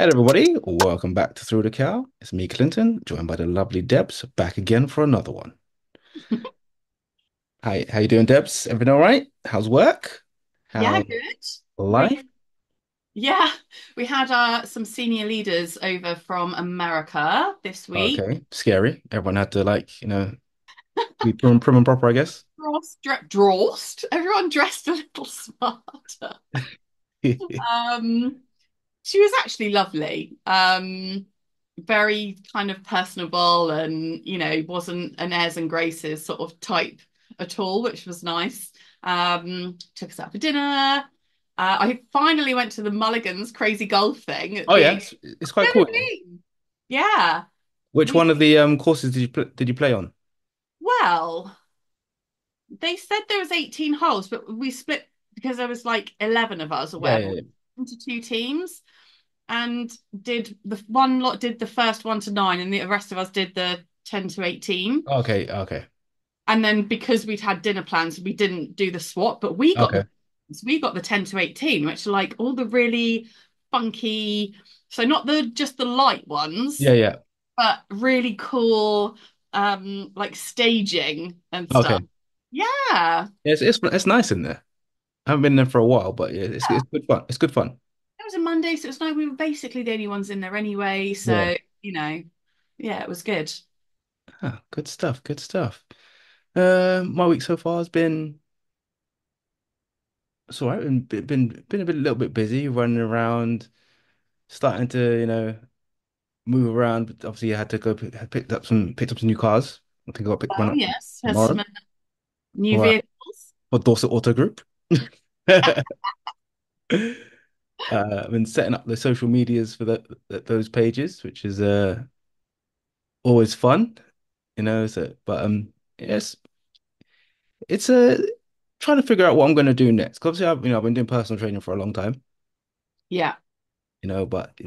Hello, everybody. Welcome back to Through the Cow. It's me, Clinton, joined by the lovely Debs, back again for another one. Hi, how you doing, Debs? Everything all right? How's work? Yeah, How's good. We life? yeah, we had some senior leaders over from America this week. Okay, scary. Everyone had to be prim and proper, I guess. Dressed. Everyone dressed a little smarter. Um, she was actually lovely. Very kind of personable and, wasn't an airs and graces sort of type at all, which was nice. Took us out for dinner. I finally went to the Mulligan's crazy golf thing at Oh the yeah, it's quite Never cool. been. Yeah. Which We one of the courses did you play on? well, they said there was 18 holes, but we split because there was like 11 of us or Yeah, whatever yeah, yeah. into two teams and did the one lot did the first one to nine and the rest of us did the 10 to 18. Okay, okay, And then because we'd had dinner plans, we didn't do the swap, but okay. we got the 10 to 18, which are like all the really funky, so not the just the light Yeah, ones, yeah. but really cool like staging and stuff. Okay. Yeah. Yeah, it's nice in there. I haven't been there for a while, but yeah, Yeah. it's good fun. It's good fun. It was a Monday, so it was nice. We were basically the only ones in there anyway. Yeah. So, yeah, it was good. Ah, good stuff. Good stuff. My week so far has been it's all right. Been a little bit busy, running around, starting to move around. But obviously, I had to go picked up some new cars. I think I'll pick one Oh, up yes. Has tomorrow some new for vehicles. Dorset Auto Group. I've been setting up the social medias for those pages, which is always fun, So, but yes, it's trying to figure out what I'm going to do next. 'Cause obviously, I've been doing personal training for a long time. Yeah. But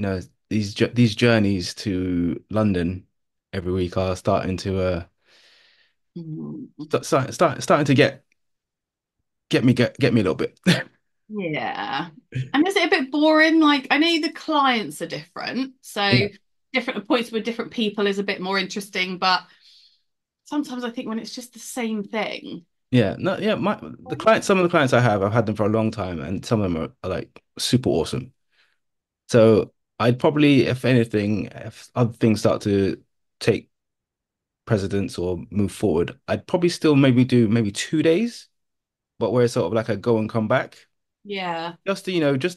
these journeys to London every week are starting to Mm. starting to get me a little bit. Yeah. And is it a bit boring? Like, I know the clients are different, so Yeah. different appointments with different people is a bit more interesting, but sometimes I think when it's just the same thing. Yeah, no, yeah, some of the clients I've had them for a long time, and some of them are like super awesome. So I'd probably, if anything, if other things start to take precedence or move forward, I'd probably still maybe do maybe 2 days, but where it's sort of like a go and come back, Yeah. just to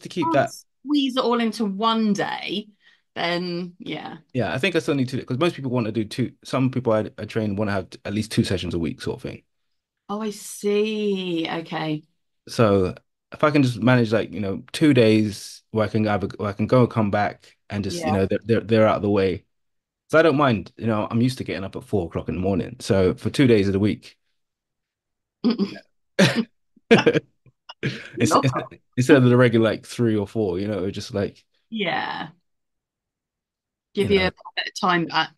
keep Can't that. squeeze it all into one day, then yeah. Yeah, I think I still need to because most people want to do two. Some people I train want to have at least 2 sessions a week, sort of thing. Oh, I see. Okay. So if I can just manage 2 days where I can go and come back and just Yeah. they're out of the way. So I don't mind. I'm used to getting up at 4 o'clock in the morning. So for 2 days of the week, Not. instead of the regular like 3 or 4, just like Yeah. you Give you know, a bit of time back.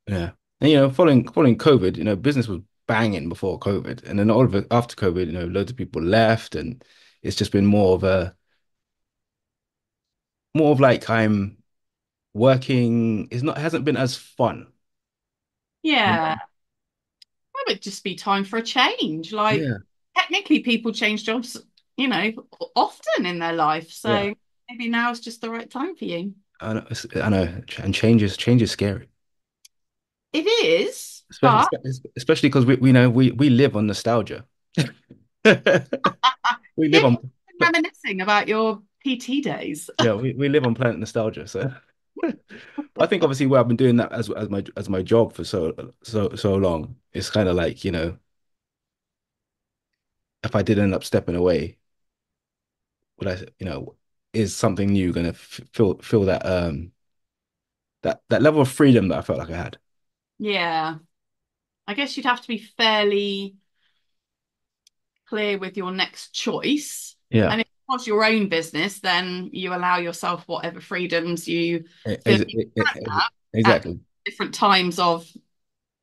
yeah. And following COVID, business was banging before COVID, and then all of it after COVID, loads of people left, and it's just been more of like I'm working. It's not hasn't been as fun. You Yeah. know? It would just be time for a change. Like, Yeah, technically, people change jobs, often in their life. yeah. So maybe now is just the right time for you. I know, and change is scary, It is, especially but especially because we know we live on nostalgia. We live you've on been reminiscing about your PT days. Yeah, we live on planet nostalgia. So I think obviously where I've been doing that as my job for so long, it's kind of like, if I did end up stepping away, would I, is something new gonna feel that level of freedom that I felt like I had? Yeah. I guess you'd have to be fairly clear with your next choice. Yeah. And if it's your own business, then you allow yourself whatever freedoms you E- feel ex- you e- e- can ex- have at Exactly. different times of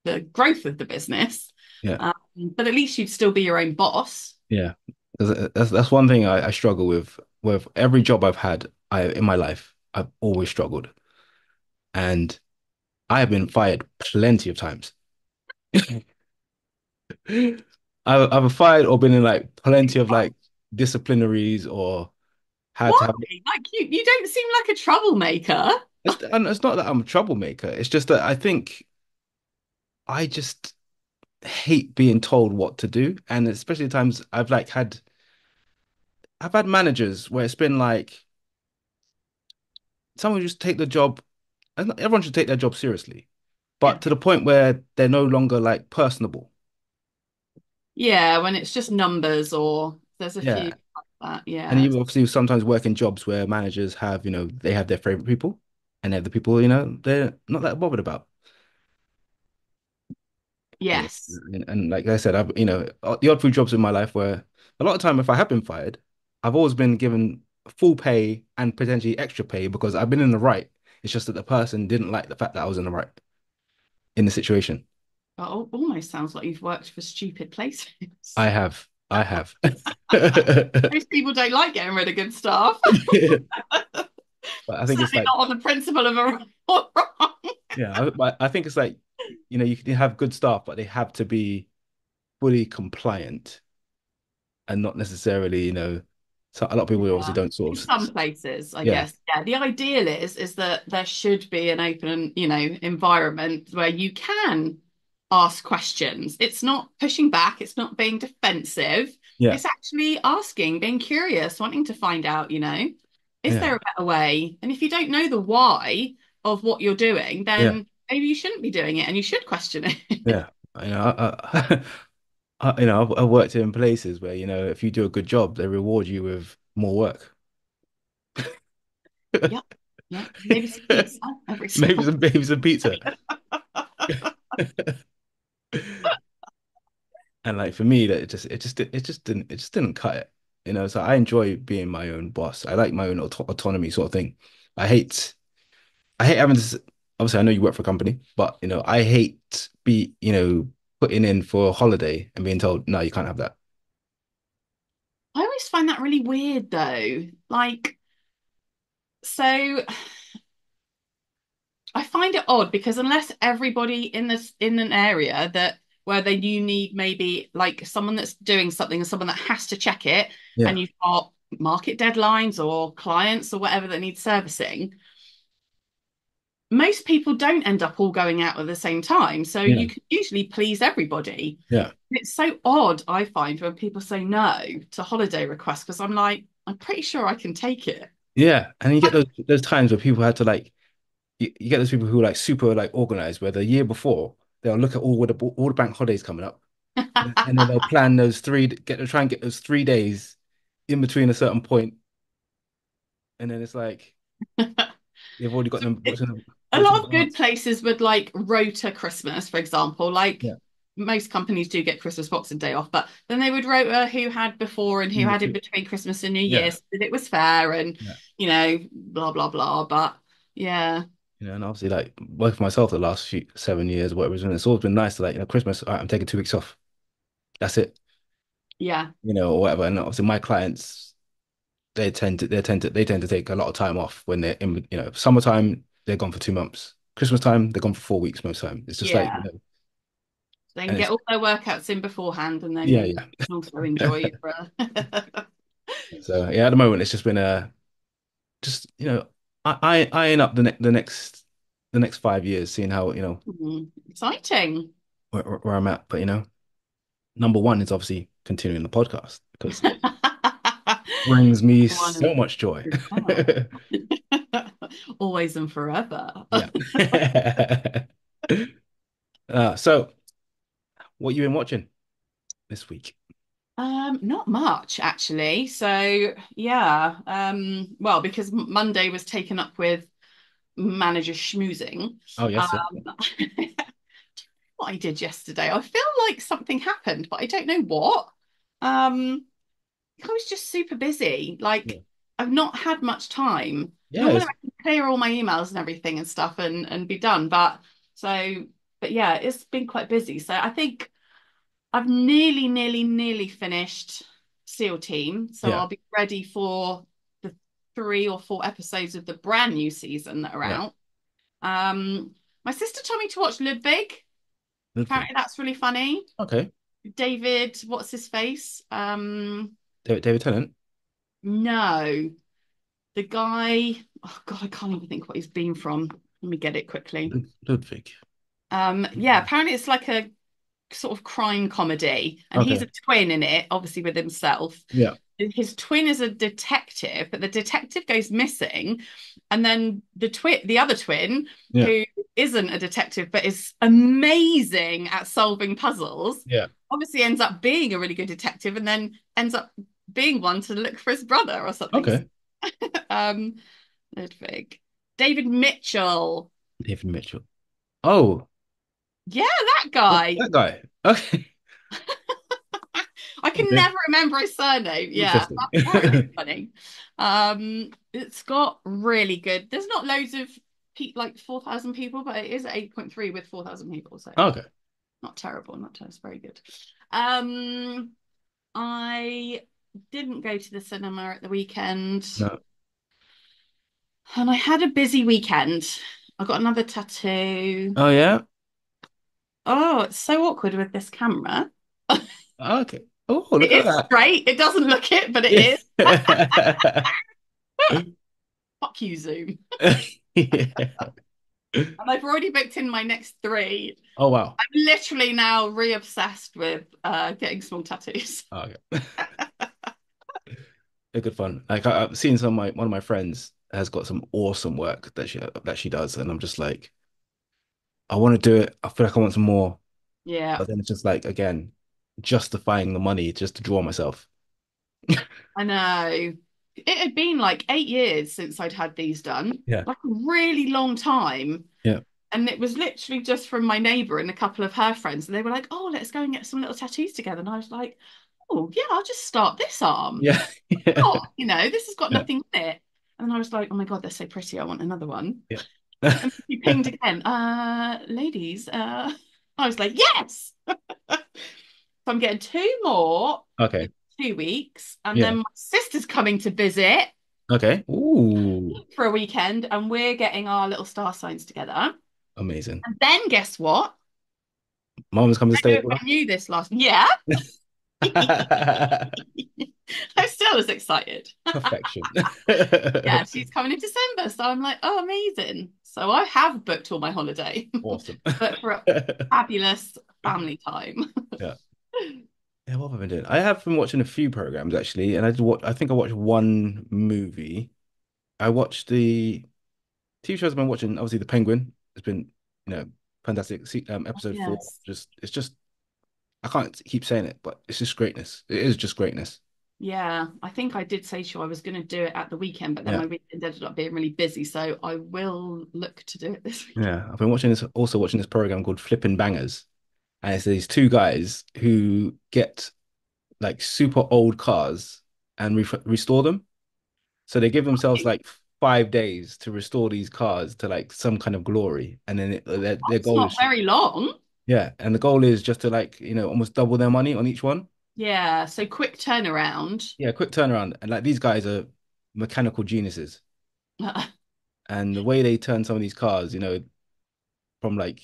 the growth of the business. Yeah. But at least you'd still be your own boss. Yeah. That's one thing I struggle with every job I've had in my life. I've always struggled. And I have been fired plenty of times. I've been fired or been in like plenty of like disciplinaries or had Why? to have. Like you don't seem like a troublemaker. And it's not that I'm a troublemaker. It's just that I think I just hate being told what to do. And especially times I've had managers where it's been like someone just take the job, and everyone should take their job seriously, Yeah. but to the point where they're no longer like personable. Yeah, when it's just numbers or there's a few Yeah. like that. And Yeah. you obviously sometimes work in jobs where managers have, they have their favorite people and they're the people, they're not that bothered about. Yes. And like I said, the odd few jobs in my life where a lot of time, if I have been fired, I've always been given full pay and potentially extra pay because I've been in the right. It's just that the person didn't like the fact that I was in the right in the situation. Almost sounds like you've worked for stupid places. I have. Most people don't like getting rid of good staff. But I think it's Certainly like, not on the principle of a right or wrong. yeah, but I think it's like, you can have good staff, but they have to be fully compliant and not necessarily, so a lot of people obviously Yeah. don't In sort some of, places, I yeah, guess. Yeah. The ideal is that there should be an open, environment where you can ask questions. It's not pushing back, it's not being defensive. yeah, It's actually asking, being curious, wanting to find out, is yeah, there a better way? And if you don't know the why of what you're doing, yeah, then maybe you shouldn't be doing it and you should question it. yeah. I've worked in places where, if you do a good job, they reward you with more work. Yep. Yeah. Maybe some pizza every so Maybe some pizza. And like for me, that it just didn't cut it. So I enjoy being my own boss. I like my own autonomy sort of thing. I hate I hate having to obviously I know you work for a company, but I hate putting in for a holiday and being told, no, you can't have that. I always find that really weird though. Like, so I find it odd because unless everybody in an area that where they you need maybe like someone that's doing something and someone that has to check it, Yeah, and you've got market deadlines or clients or whatever that need servicing, most people don't end up all going out at the same time. So yeah, you can usually please everybody. yeah, It's so odd, I find, when people say no to holiday requests because I'm like, I'm pretty sure I can take it. yeah. And you get those times where people had to like you get those people who are like super like organized, where the year before they'll look at all the bank holidays coming up, and then they'll plan try and get those 3 days in between a certain point, and then it's like they've already got them A booked in lot of good advance. places would like rota Christmas, for example. Like Yeah, most companies do get Christmas Boxing Day off, but then they would rota who had before and who in had in between. between Christmas and New Yeah, Year so that it was fair and, yeah. blah, blah, blah. But yeah, And obviously, like working for myself the last 7 years, whatever, it's always been nice to like, Christmas, all right, I'm taking 2 weeks off. That's it, yeah, or whatever. And obviously, my clients, they tend to take a lot of time off when they're in, summertime, they're gone for 2 months. Christmas time, they're gone for 4 weeks most time. It's just like, yeah. They can and get it's, all their workouts in beforehand and then yeah, you yeah. can also enjoy your So yeah, at the moment, it's just been just, I eyeing up the next 5 years, seeing how, exciting. where I'm at. But, number one is obviously continuing the podcast because it brings me One so much joy. and oh. Always and forever. Yeah. So what you been watching this week? Not much actually. So yeah, well, because Monday was taken up with manager schmoozing. Oh, yes, yeah. Um, what I did yesterday, I feel like something happened, but I don't know what. Um, I was just super busy. Yeah. Like I've not had much time. Yeah, Normally I can clear all my emails and everything and stuff and be done, so but yeah, it's been quite busy. So I think I've nearly finished SEAL team, so yeah. I'll be ready for the three or four episodes of the brand new season that are Yeah. out. My sister told me to watch Ludwig. Ludwig. Apparently, that's really funny. Okay. David, what's his face? David Tennant. No, the guy. Oh God, I can't even think what he's been from. Let me get it quickly. Ludwig. Yeah, apparently it's like a sort of crime comedy, and he's Okay. a twin in it, obviously with himself. Yeah. His twin is a detective, but the detective goes missing, and then the other twin, Yeah. who isn't a detective but is amazing at solving puzzles, Yeah. obviously ends up being a really good detective, and then ends up being one to look for his brother or something. Okay. Um, Ludwig, David Mitchell, David Mitchell. Oh, yeah, that oh, guy. that guy. Okay. I can Okay. never remember his surname. Yeah, Interesting. apparently it's funny. It's got really good. There's not loads of like 4,000 people, but it is 8.3 with 4,000 people, so Okay. not terrible. Not terrible. It's very good. I didn't go to the cinema at the weekend, No. and I had a busy weekend. I got another tattoo. Oh yeah. Oh, it's so awkward with this camera. Okay. Oh, look It at is that. straight. It doesn't look it, but it is. Yeah. Fuck you, Zoom. Yeah. And I've already booked in my next three. Oh wow. I'm literally now re-obsessed with getting small tattoos. Okay. They're good fun. Like I've seen one of my friends has got some awesome work that she does, and I'm just like, I want to do it. I feel like I want some more, Yeah, but then it's just like again, justifying the money just to draw myself. I know. It had been like 8 years since I'd had these done, Yeah. like a really long time. Yeah. And it was literally just from my neighbor and a couple of her friends. And they were like, oh, let's go and get some little tattoos together. And I was like, oh, yeah, I'll just start this arm. Yeah. Yeah. Oh, this has got Yeah. nothing in it. And then I was like, oh my God, they're so pretty. I want another one. Yeah. And he pinged again. Ladies, I was like, yes. So I'm getting two more in Okay. 2 weeks, and Yeah. then my sister's coming to visit Okay. Ooh. for a weekend, and we're getting our little star signs together. Amazing. And then guess what? Mom's coming to I don't stay know as if well. I knew this last. Yeah, I'm still as excited. Perfection. Yeah, she's coming in December, so I'm like, oh, amazing. So I have booked all my holiday, Awesome. but for a fabulous family time. Yeah. Yeah, what have I been doing? I have been watching a few programs actually, and I did watch. I think I watched one movie. I watched the TV shows I've been watching. Obviously, The Penguin. It's been, fantastic. Episode 4. Yes. It's just. I can't keep saying it, but it's just greatness. It is just greatness. Yeah, I think I did say to you I was going to do it at the weekend, but then Yeah, my weekend ended up being really busy, so I will look to do it this weekend. yeah. I've been watching this program called Flipping Bangers, and it's these two guys who get like super old cars and restore them. So they give themselves like 5 days to restore these cars to like some kind of glory, and then their That's goal not is very long. yeah, and the goal is just to like almost double their money on each one. Yeah, so quick turnaround. Yeah, quick turnaround, and like these guys are mechanical geniuses, and the way they turn some of these cars, from like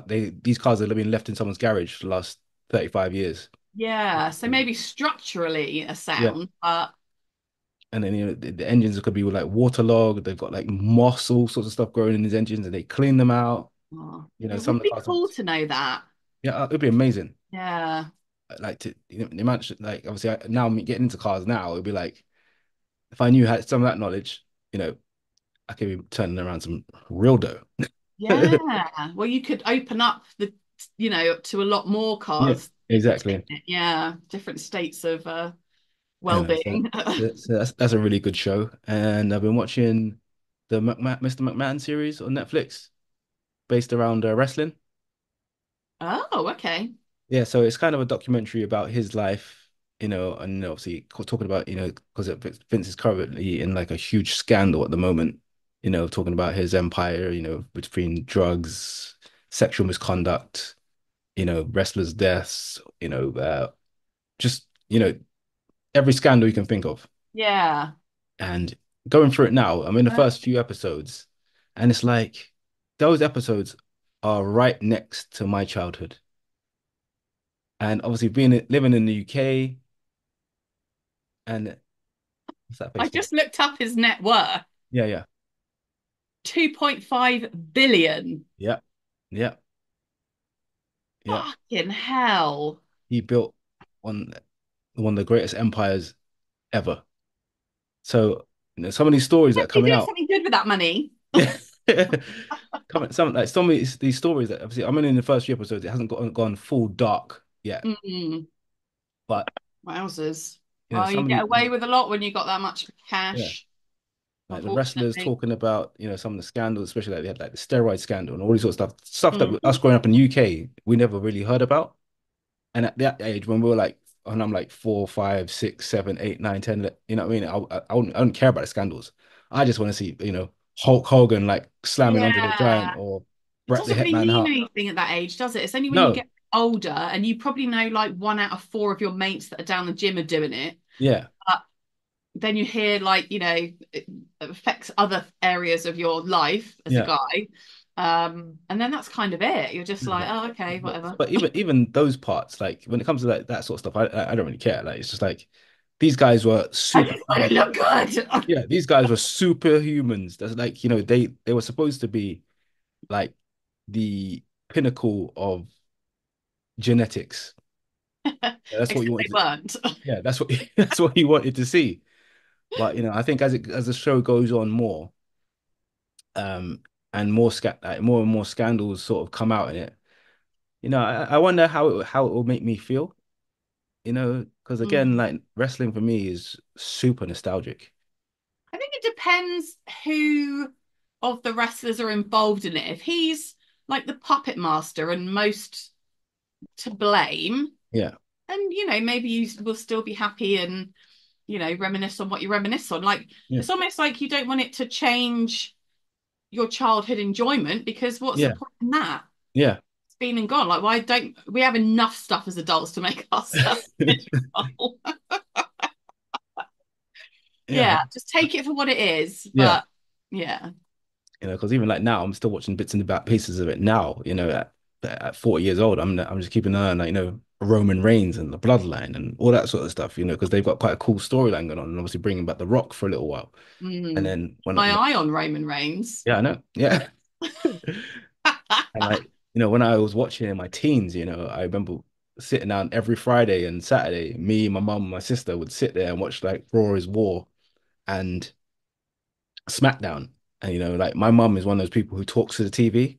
these cars have been left in someone's garage for the last 35 years. Yeah, so maybe structurally a Yeah. sound, but And then the engines could be like waterlogged. They've got like moss, all sorts of stuff growing in these engines, and they clean them out. oh, You know, it some would of the be cars have, cool to know that. yeah, it'd be amazing. Yeah. Like the amount, like obviously now I'm getting into cars now. It'd be like if I knew had some of that knowledge, you know, I could be turning around some real dough. Yeah. Well, you could open up to a lot more Yeah, cars. exactly. Yeah, different states of So, well-being. so that's a really good show. And I've been watching the Mr. McMahon series on Netflix based around wrestling. Oh, okay. Yeah, so it's kind of a documentary about his life, and obviously talking about, because Vince is currently in like a huge scandal at the moment, talking about his empire, between drugs, sexual misconduct, wrestlers' deaths, just, every scandal you can think of. Yeah. And going through it now. I'm in the first few episodes, and it's like those episodes are right next to my childhood. And obviously, being living in the UK, and what's that I face for? just looked up his net worth, Yeah, yeah, 2.5 billion. yeah, yeah, yeah. Fucking hell. He built one one of the greatest empires ever. So, some of these stories that are He coming doing out, something good with that money. yeah, some of these stories that obviously I'm in the first few episodes. It hasn't gone full dark yet, Mm, but wowzers. You some of get the away with a lot when you got that much yeah. cash, Like the wrestlers unfortunately. talking about, some of the scandals, especially like they had like the steroid scandal and all these sort of stuff that us Mm. growing up in the UK, we never really heard about. And at that age, when we were like, and I'm like 4, 5, 6, 7, 8, 9, 10, you know what I mean? I don't care about the scandals. I just want to see, Hulk Hogan like slamming Andre the Yeah. Giant or It Bret the doesn't really Hitman mean Hart. anything at that age, does it? It's only when you No, get older and you probably know like one out of four of your mates that are down the gym are doing it. yeah, But then you hear like, it affects other areas of your life as a yeah. guy. And then that's kind of it. You're just No, like, oh, okay, but whatever. but even those parts, like when it comes to like that sort of stuff, I don't really care. Like it's just like these guys were I super. just want to look good. Yeah, these guys were superhumans. That's like, they were supposed to be like the pinnacle of genetics. Yeah, that's what you Except wanted they to, weren't. yeah, that's what that's what you wanted to see. But I think as the show goes on more, um, and more and more scandals sort of come out in it, I wonder how it will make me feel, because again, Mm. like wrestling for me is super nostalgic. I think it depends who of the wrestlers are involved in it. If he's like the puppet master and most to blame, Yeah, and maybe you will still be happy and reminisce on what you reminisce on. Like yeah, it's almost like you don't want it to change your childhood enjoyment because what's the yeah, point in that? yeah. It's been and gone. Like why don't we have enough stuff as adults to make ourselves miserable? Yeah, Yeah, just take it for what it is. yeah. But yeah. Because even like now, I'm still watching bits and about pieces of it now. At 40 years old, I'm just keeping an eye on like Roman Reigns and the Bloodline and all that sort of stuff. Because they've got quite a cool storyline going on, and obviously bringing back The Rock for a little while. And Mm. then when My eye on Roman Reigns. yeah, I know, yeah, and like when I was watching in my teens, I remember sitting down every Friday and Saturday. Me, my mum, my sister would sit there and watch like Raw is War and SmackDown. And like my mum is one of those people who talks to the TV.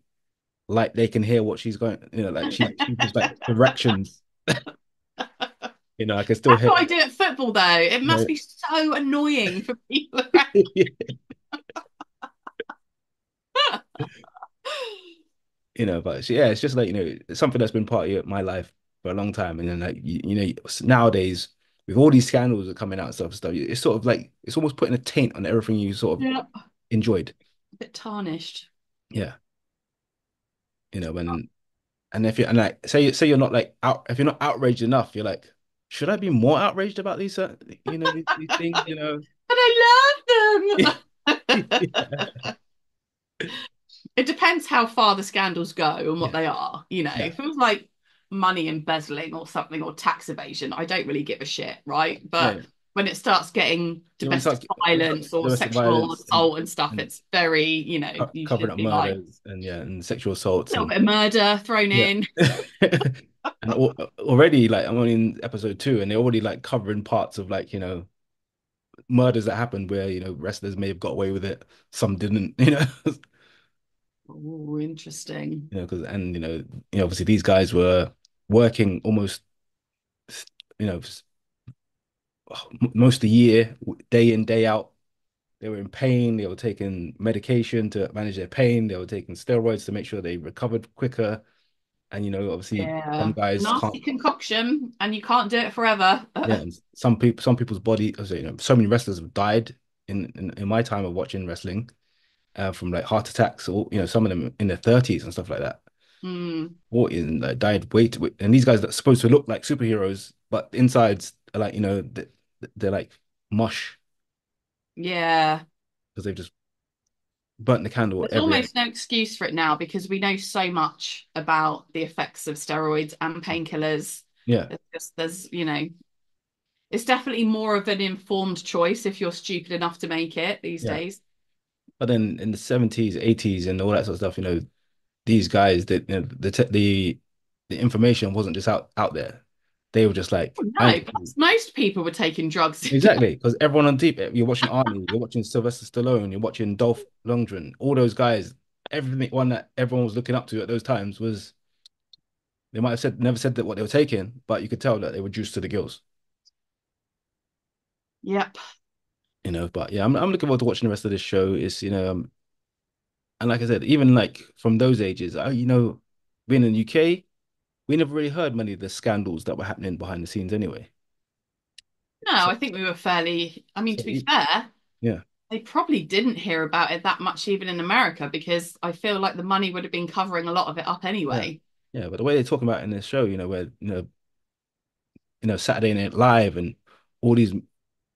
Like they can hear what she's going, like she gives like directions. I can still That's hear, what I do at football, though. It you must be so annoying for people. but yeah, it's just like, it's something that's been part of my life for a long time. And then like, nowadays with all these scandals that are coming out and stuff, it's sort of like, it's almost putting a taint on everything you sort of Yeah. enjoyed. A bit tarnished. Yeah. And if you're, and like, say you're not like out, if you're not outraged enough, you're like, should I be more outraged about these, these things, But I love Yeah. them. It depends how far the scandals go and what Yeah. they are. Yeah. If it was like money embezzling or something or tax evasion, I don't really give a shit, right? Yeah. But Yeah. when it starts getting When it domestic starts, violence or domestic sexual violence assault and stuff, and it's very, you covering should up be like murders and yeah, and sexual a assaults little and bit of murder thrown yeah. in. And already like I'm only in episode 2 and they're already like covering parts of like, murders that happened where, wrestlers may have got away with it, some didn't, Oh, interesting. because and obviously these guys were working almost you know most of the year, day in, day out. They were in pain. They were taking medication to manage their pain. They were taking steroids to make sure they recovered quicker. And obviously, some Yeah. It's a guys nasty can't. concoction and you can't do it forever. Yeah, and some people's body. So, so many wrestlers have died in my time of watching wrestling, from like heart attacks, or some of them in their 30s and stuff like that. Mm, 40s and died and these guys that are supposed to look like superheroes, but insides are like they're like mush. yeah. because they've just burnt the candle There's every end. almost no excuse for it now because we know so much about the effects of steroids and painkillers. Yeah. There's it's definitely more of an informed choice if you're stupid enough to make it these Yeah. days. But then in the 70s, 80s, and all that sort of stuff, these guys that the information wasn't just out there. They were just like, I No, plus most people were taking drugs. exactly, because everyone on deep, you're watching Arnie, you're watching Sylvester Stallone, you're watching Dolph Lundgren, all those guys. Everything one that everyone was looking up to at those times was they might have said never said that what they were taking, but you could tell that they were juiced to the gills. Yep. But yeah, I'm looking forward to watching the rest of this show. And like I said, even like from those ages, being in the UK, we never really heard many of the scandals that were happening behind the scenes anyway. No, So, I think we were fairly, I mean, so to be fair, yeah, they probably didn't hear about it that much even in America because I feel like the money would have been covering a lot of it up yeah, anyway. yeah. But the way they're talking about it in this show, where Saturday Night Live and all these,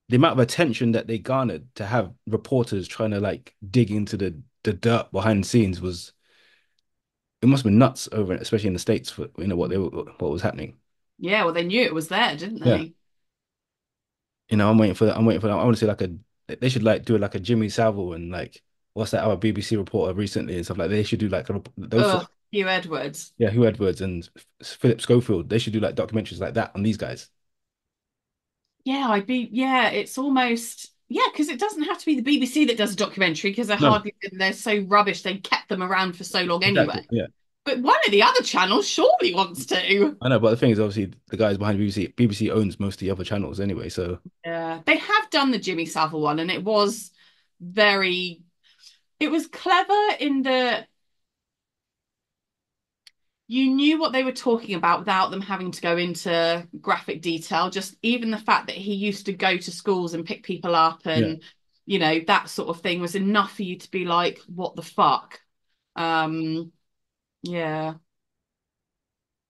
the amount of attention that they garnered to have reporters trying to like dig into the dirt behind the scenes was it must have been nuts over, especially in the States for what was happening. Yeah, well, they knew it was there, didn't Yeah. they? I'm waiting for that. I'm waiting for that. I want to see like they should like do like a Jimmy Savile and like what's that other BBC reporter recently and stuff like that. They should do like those sort Ugh, of, Hugh Edwards. yeah, Hugh Edwards and Philip Schofield. They should do like documentaries like that on these guys. Yeah, it's almost, yeah, because it doesn't have to be the BBC that does a documentary because No, they're so rubbish. They kept them around for so long anyway. exactly. Yeah, But one of the other channels surely wants to. I know, but the thing is, obviously, the guys behind BBC, BBC owns most of the other channels anyway. So Yeah, they have done the Jimmy Savile one, and very, it was clever in the you knew what they were talking about without them having to go into graphic detail. Just even the fact that he used to go to schools and pick people up yeah, and, that sort of thing was enough for you to be like, what the fuck? Um, yeah.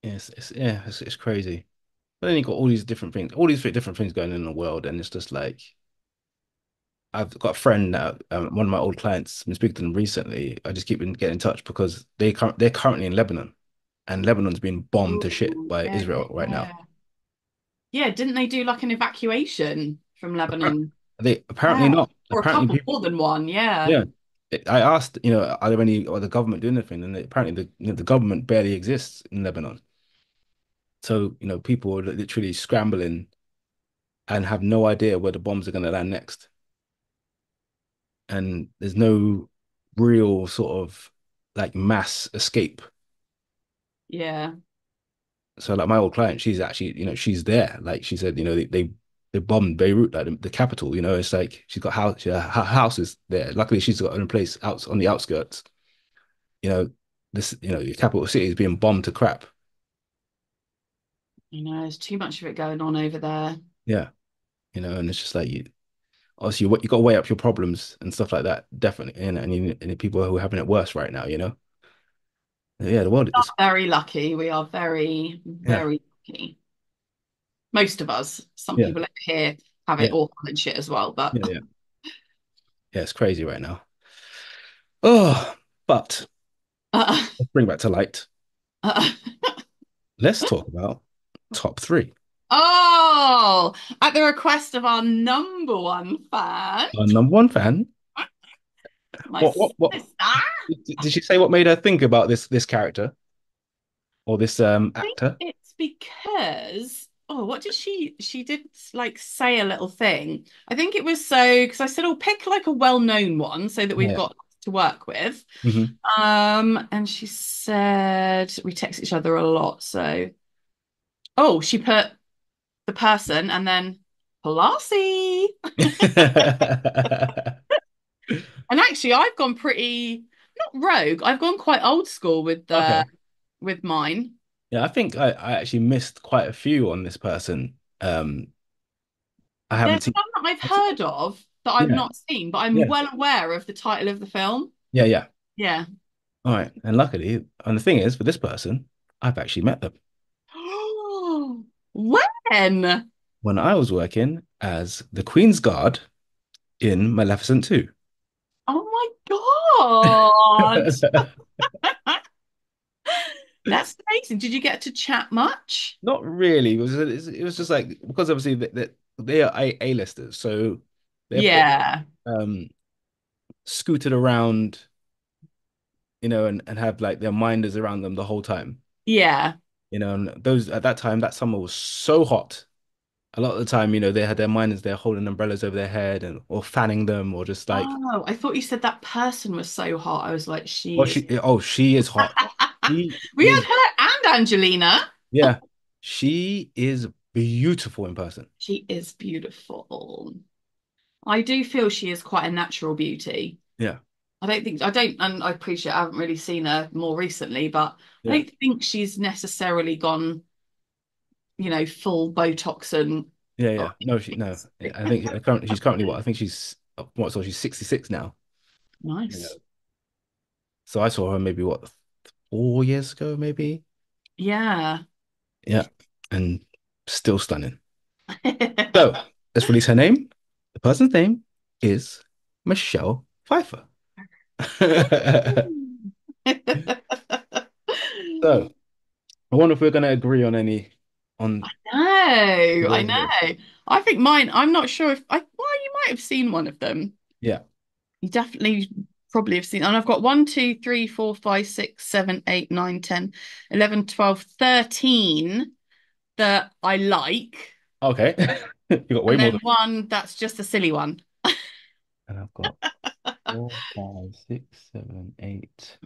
it's crazy. But then you got all these different things, all these different things going on in the world, and it's just like I've got a friend that one of my old clients. Been speaking to them recently. I just keep getting in touch because they're currently in Lebanon, and Lebanon's being bombed to shit Ooh, by yeah, Israel right now. yeah. Yeah, didn't they do like an evacuation from Lebanon? They apparently Yeah. not. Or a Apparently couple people, more than one, yeah. yeah. I asked, are there any, or the government doing anything? And apparently the government barely exists in Lebanon. So, people are literally scrambling and have no idea where the bombs are going to land next. And there's no real sort of like mass escape. Yeah. So like my old client, she's actually, she's there. Like she said, they bombed Beirut, like the capital. It's like she's got her house is there. Luckily, she's got a place out on the outskirts. You know, the capital city is being bombed to crap. There's too much of it going on over there. Yeah, and it's just like obviously you got to weigh up your problems and stuff like that. Definitely, and the people who are having it worse right now. Yeah, the world is Very lucky. We are very, yeah, very lucky. Most of us. Some yeah, people over here have yeah, it awful and shit as well, but yeah. Yeah, it's crazy right now. Oh, but uh, let's bring back to light. uh, Let's talk about top three. oh, at the request of our number one fan, Our number one fan. my What sister. did she say? What made her think about this character or this Think actor? it's because what did she did like say a little thing. I think it was so because I said, oh, pick like a well-known one so that we've Yeah. got to work with. Hmm. And she said we text each other a lot. So she put the person and then Pelosi. And actually I've gone pretty not rogue, I've gone quite old school Okay. with mine. Yeah, I think I actually missed quite a few on this person. I haven't There's seen. some that I've heard of that I've Yeah, not seen, but I'm yeah, well aware of the title of the film. yeah, yeah. Yeah. All right. And luckily, and the thing is, for this person, I've actually met them When? when I was working as the Queen's Guard in Maleficent 2. God. That's amazing. Did you get to chat much? Not really. It was just like because obviously they are A-listers, so they're Yeah. um scooted around, and have like their minders around them the whole time. Yeah. And those at that time, that summer was so hot. A lot of the time, they had their minders there holding umbrellas over their head and or fanning them or just like, Oh, I thought you said that person was so hot. I was like, well, she is. she is hot. She We had is, her and Angelina. yeah, she is beautiful in person. She is beautiful. I do feel she is quite a natural beauty. Yeah, I don't, and I appreciate I haven't really seen her more recently, but I yeah, don't think she's necessarily gone, full Botox and yeah, oh, yeah. No, no. I think currently she's currently what? I think she's what? So she's 66 now. nice. So I saw her maybe what, 4 years ago, maybe. Yeah. Yeah, and still stunning. So let's release her name. The person's name is Michelle Pfeiffer. So I wonder if we're going to agree on on No, I yours here. know. I think mine, I'm not sure if well, you might have seen one of them. Yeah. You definitely probably have seen, and I've got 1, 2, 3, 4, 5, 6, 7, 8, 9, 10, 11, 12, 13 that I like, Okay. You got way and more then than me. one that's just a silly one. And I've got 4, 5, 6, 7, 8.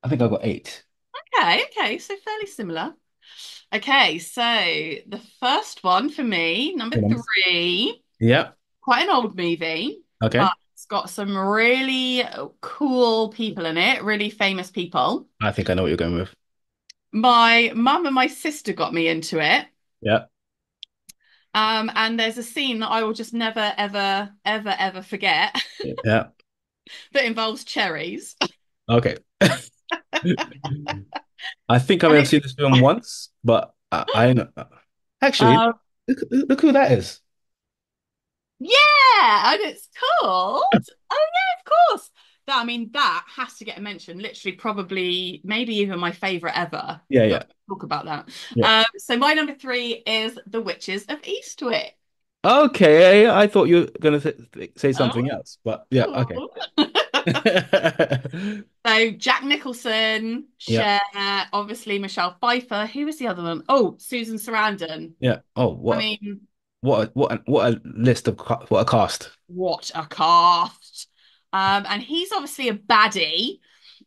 I think I've got 8. Okay, so fairly similar. Okay, so the first one for me, number Good numbers. 3, Yeah. quite an old movie, Okay. but it's got some really cool people in it, really famous people. I think I know what you're going with. My mum and my sister got me into it. Yeah. And there's a scene that I will just never, ever, ever, ever forget Yeah. that involves cherries. Okay. I think I may And have it's seen this film once, but I know. Actually, uh, look who that is. yeah, and it's called. Oh yeah, of course. That has to get a mention. Literally, probably, maybe even my favorite ever. Yeah, But yeah, we'll talk about that. yeah. So my number 3 is The Witches of Eastwick. Okay, I thought you were gonna say something Oh. else, but yeah, okay. So Jack Nicholson, Yeah, Cher, obviously Michelle Pfeiffer. Who was the other one? Oh, Susan Sarandon. yeah. Oh, I what, mean, what a list of what a cast. what a cast. And he's obviously a baddie.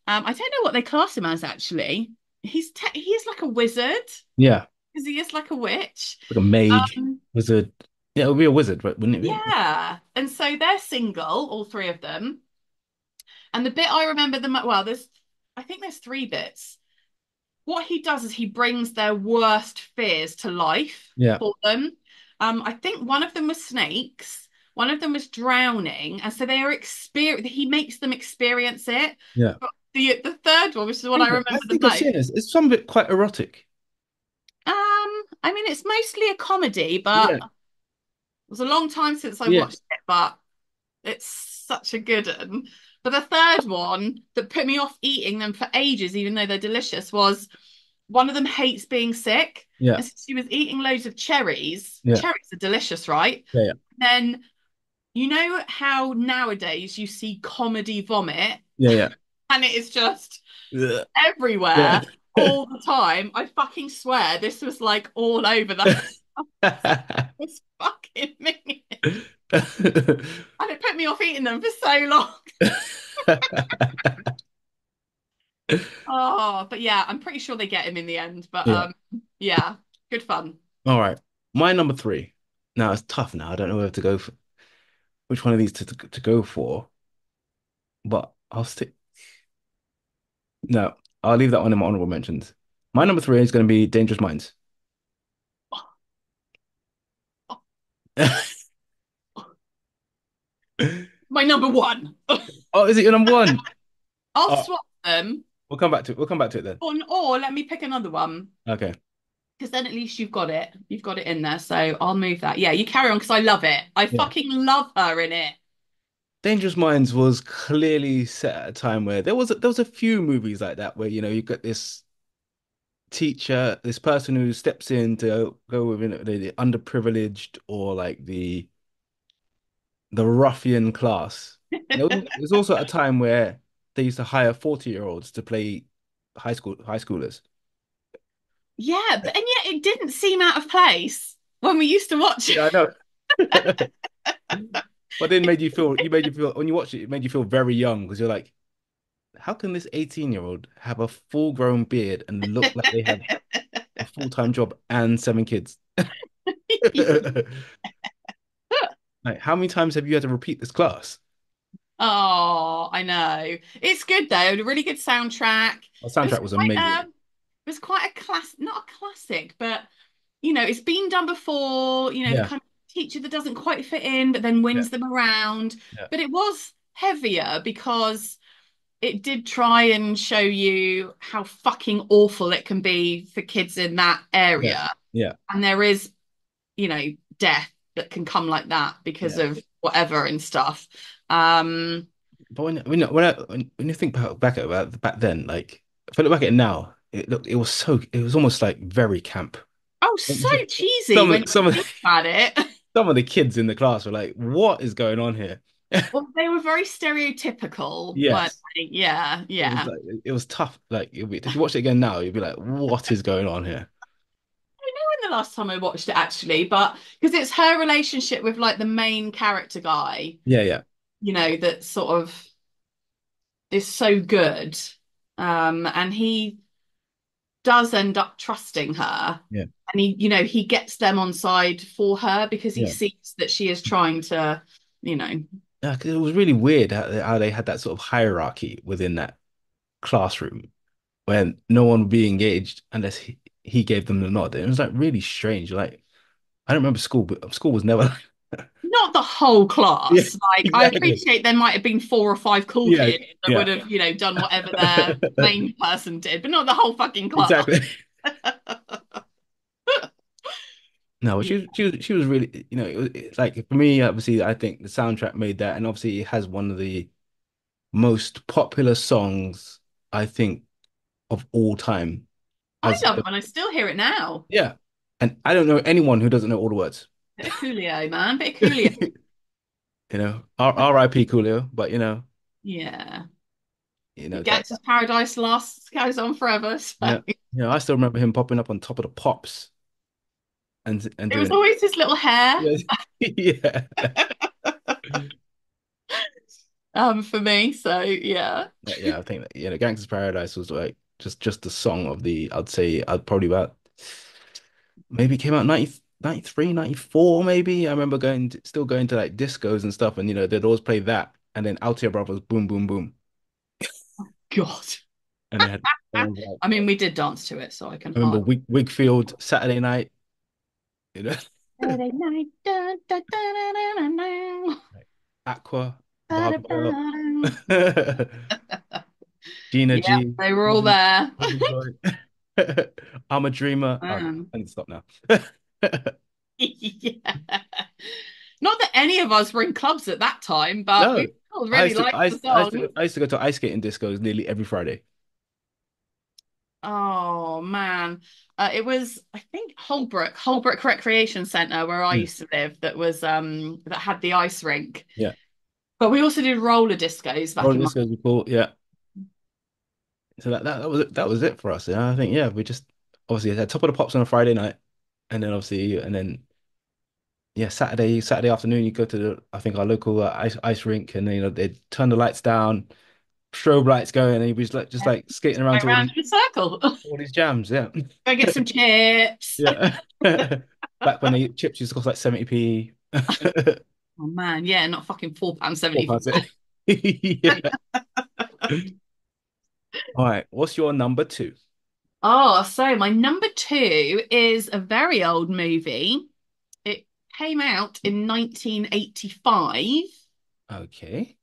I don't know what they class him as actually. He is like a wizard Yeah, because he is like a witch. like a mage, Um, wizard. Yeah, it would be a wizard, right? Wouldn't it be? yeah, and so they're single, all 3 of them. And the bit I remember well, I think there's 3 bits. What he does is he brings their worst fears to life Yeah, for them. I think one of them was snakes, one of them was drowning, and so they are experience. He makes them experience it. yeah. But the third one, which is the one I I remember the think I've most. seen this. It's some of it quite erotic. It's mostly a comedy, but Yeah, it was a long time since I yeah, watched it, but it's such a good one. But the third one that put me off eating them for ages, even though they're delicious, was one of them hates being sick. yeah, And so she was eating loads of cherries. yeah, Cherries are delicious, right? yeah, Then you know how nowadays you see comedy vomit yeah, and it is just yeah. Yeah. everywhere all the time. I fucking swear this was like all over the house. It was fucking me. And it put me off eating them for so long. Oh, but yeah, I'm pretty sure they get him in the end. But Yeah. yeah, good fun. All right. My number 3. Now it's tough now. I don't know whether to go for which one of these to go for, but I'll stick. No, I'll leave that one in my honorable mentions. My number 3 is going to be Dangerous Minds. My number 1. Oh, is it your number 1? I'll Oh, swap them, we'll come back to it. We'll come back to it then. or let me pick another one Okay. because then at least you've got it. You've got it in there. So I'll move that. Yeah, you carry on because I love it. I Yeah. fucking love her in it. Dangerous Minds was clearly set at a time where there was a few movies like that where you got this teacher, this person who steps in to go within the underprivileged or like the ruffian class. And it was also at a time where they used to hire 40-year-olds to play high schoolers. Yeah, but and yet it didn't seem out of place when we used to watch it. Yeah, I know. But then made you feel when you watch it, it made you feel very young because you're like, how can this 18-year-old have a full-grown beard and look like they have a full-time job and 7 kids? Like, how many times have you had to repeat this class? Oh, I know. It's good though. A really good soundtrack. Our It was soundtrack was amazing. it was quite a class, not a classic, but you know, it's been done before, you know, the Yeah, kind of teacher that doesn't quite fit in, but then yeah, wins them around. yeah, But it was heavier because it did try and show you how fucking awful it can be for kids in that yeah, area. yeah, And there is, you know, death that can come like that because yeah. of whatever and stuff. Um, But when you think back then, like if I look back at it now, it was almost like very camp. oh, so cheesy Some when of some you of think about it. some of the kids in the class were like, "What is going on here?" Well, they were very stereotypical, but Yes, yeah, it was yeah. like it was tough. Like if you watch it again now, you'd be like, "What is going on here?" I don't know when the last time I watched it actually, but because it's her relationship with like the main character guy, Yeah, yeah, you know, that sort of is so good. And he does end up trusting her. yeah, And he, you know, he gets them on side for her because he yeah. sees that she is trying to, you know, Yeah, 'cause it was really weird how they had that sort of hierarchy within that classroom when no one would be engaged unless he gave them the nod. It was like really strange. Like I don't remember school, but school was never. not the whole Yeah, class. Like, I exactly. appreciate there might have been 4 or 5 cool Yeah, kids that yeah, would have, you know, done whatever their main person did, but not the whole fucking class. exactly. No, Yeah, she was really, it's like for me, obviously, I think the soundtrack made that, and obviously, it has one of the most popular songs I think of all time. I As love it and I still hear it now. Yeah, and I don't know anyone who doesn't know all the words. Bit of Coolio, man. Bit of Coolio. R.I.P. Coolio, but Yeah. that, Gangster's Paradise lasts goes on forever. So yeah, I still remember him popping up on top of the pops and it was doing, always his little hair, yeah, yeah, for me. So yeah. yeah. I think that, Gangsta's Paradise was like just the song of the. I'd say I'd probably about maybe came out 93, 94 maybe. I remember still going to like discos and stuff, and they'd always play that, and then Altia Brothers, Boom Boom Boom, God. and they had. I remember, like, I mean, we did dance to it, so I can I remember hard. Wigfield Saturday night, you know, Saturday night. Dun, dun, dun, dun, dun, dun, like Aqua, dun. Barbie Girl, Gina Yeah, G, they were all there. Ruby Joy. I'm a dreamer. Oh, Um, I need to stop now. yeah. Not that any of us were in clubs at that time, but No, we all I really used to, liked I the used, I used to, song. I used to go to ice skating discos nearly every Friday. Oh man. It was, I think, Holbrook Recreation Centre where I Mm. used to live that had the ice rink. Yeah, But we also did roller discos back roller in my discos were cool. Yeah, so that was it for us. I think we just obviously had Top of the Pops on a Friday night, and then Saturday afternoon you go to I think our local ice rink, and then they'd turn the lights down, strobe lights going, and you'd be just like skating around go to all around these in a circle. all these jams. Yeah. Go get some chips. Yeah. Back when the chips used to cost like 70p. Oh man, yeah, not fucking £4 £4. 74. Yeah. All right. What's your number two? Oh, so my number two is a very old movie. It came out in 1985. Okay.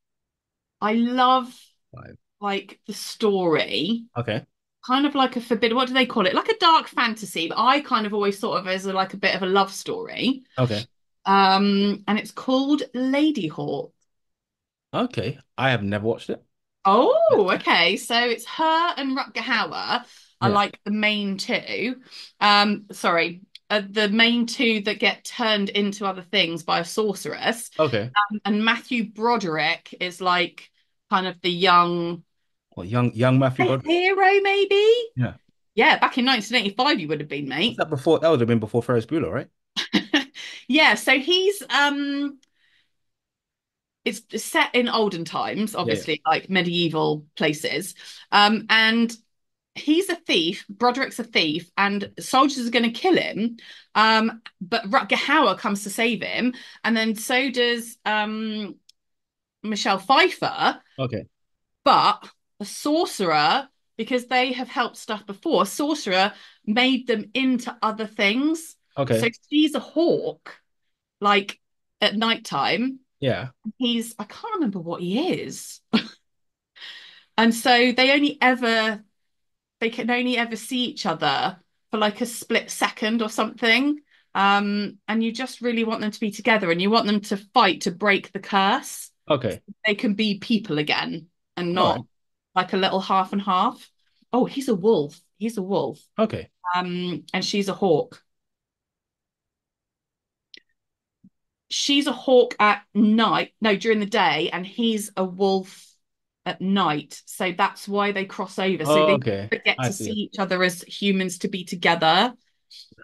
I love Five. like the story, Okay. kind of like a forbidden, what do they call it? Like a dark fantasy, but I kind of always thought of it as like a bit of a love story. Okay. And it's called Lady Hawk. Okay, I have never watched it. Oh, okay. So it's her and Rutger Hauer are Yeah. like the main two. Sorry, the main two that get turned into other things by a sorceress. Okay. And Matthew Broderick is like kind of the young Well, young Matthew Broderick. hero, maybe. Yeah. Yeah, back in 1985, you would have been, Was mate. that before? That would have been before Ferris Bueller, right? Yeah, so he's it's set in olden times, Yeah. Yeah. obviously, like medieval places. And he's a thief, Broderick's a thief, and soldiers are going to kill him. But Rutger Hauer comes to save him, and then so does Michelle Pfeiffer. Okay. But a sorcerer, because they have helped stuff before, a sorcerer made them into other things. So Okay. she's a hawk, like at nighttime. Yeah. I can't remember what he is. And so they can only ever see each other for like a split second or something. And you just really want them to be together and you want them to fight to break the curse. Okay. They can be people again and All right. not like a little half and half. Oh, he's a wolf. He's a wolf. Okay. And she's a hawk. She's a hawk at night, no, during the day, and he's a wolf at night. So that's why they cross over. So Oh, they okay. get I to see. see each other as humans to be together.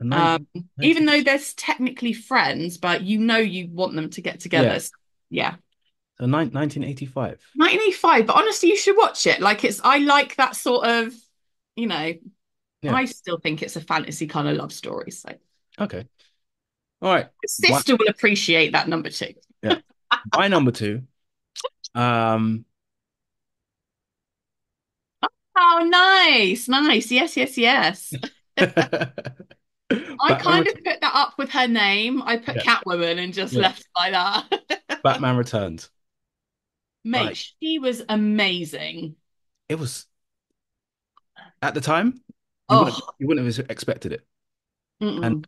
Um, 19, Even 19. though they're technically friends, but you know you want them to get Yeah. together. So, yeah. So 1985. 1985, but honestly, you should watch it. I like that sort of, you know, Yeah. I still think it's a fantasy kind of love story. So Okay. All right. One. sister will appreciate that number two. Yeah. My number two. Um. Oh, nice, nice. Yes, yes, yes. I Batman. kind of put that up with her name. I put Yeah. Catwoman and just Yeah. left it like that. Batman Returns. Mate, Like she was amazing. it was at the time, Oh, you wouldn't have expected it. And mm-mm.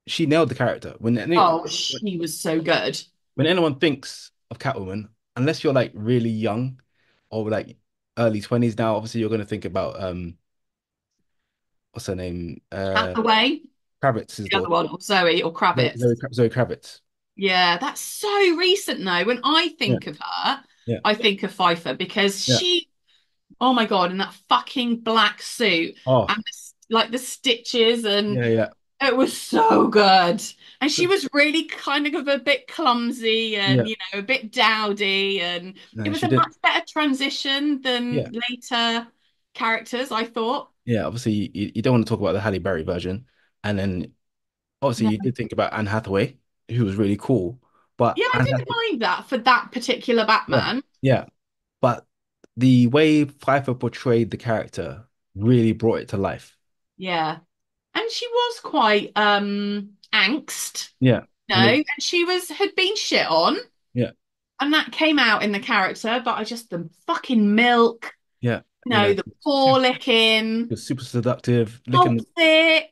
she nailed the character. Oh, When she was so good. when anyone thinks of Catwoman, unless you're like really young or like early 20s now, obviously you're gonna think about what's her name? Hathaway, Kravitz's the other daughter. one, or Zoe, or Kravitz. Zoe Kravitz. Yeah, that's so recent though. When I Yeah, think of her, yeah, I think of Pfeiffer because yeah. oh my God, in that fucking black suit Oh, and like the stitches, and yeah, yeah. it was so good. And she was really kind of a bit clumsy Yeah. and, a bit dowdy. And it No, was she a did. much better transition than Yeah. later characters, I thought. Yeah, obviously you don't want to talk about the Halle Berry version. And then obviously No. you did think about Anne Hathaway, who was really cool. But Yeah, I Anne didn't Hathaway, mind that for that particular yeah, Batman. yeah. But the way Pfeiffer portrayed the character really brought it to life. Yeah. And she was quite angst, Yeah. And it, and she had been shit on. yeah, And that came out in the character, but I just the fucking milk, yeah. You know, the paw licking. super seductive, Loved it.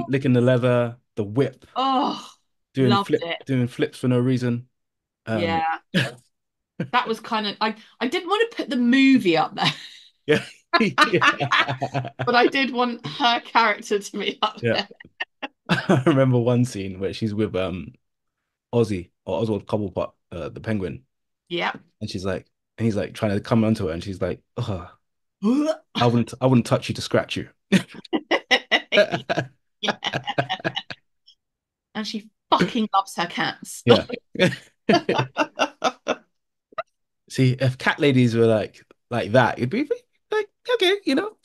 licking the leather, the whip, Oh, loved it. doing flips for no reason. Um, Yeah. That was kind of I didn't want to put the movie up there, yeah. but I did want her character to be up Yeah. there. I remember one scene where she's with Ozzy or Oswald Cobblepot, the penguin, Yeah. and she's like, and he's like trying to come onto her, and she's like, oh, I wouldn't touch you to scratch you. Yeah. And she fucking loves her cats. Yeah. See, if cat ladies were like that, it'd be like, okay, you know.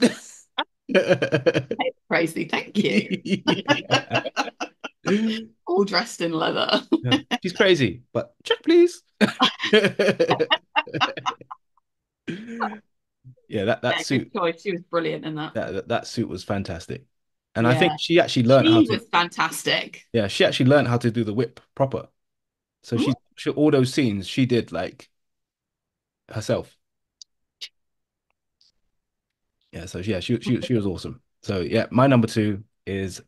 Crazy, thank you. All dressed in leather. Yeah. She's crazy, but check, please. Yeah, that Yeah, good suit, choice. She was brilliant in that. that suit was fantastic. And I think Yeah. she actually learned how She to, was fantastic. yeah, she actually learned how to do the whip proper. So Hmm? she all those scenes she did like herself. Yeah, so yeah, she was awesome. So yeah, my number two is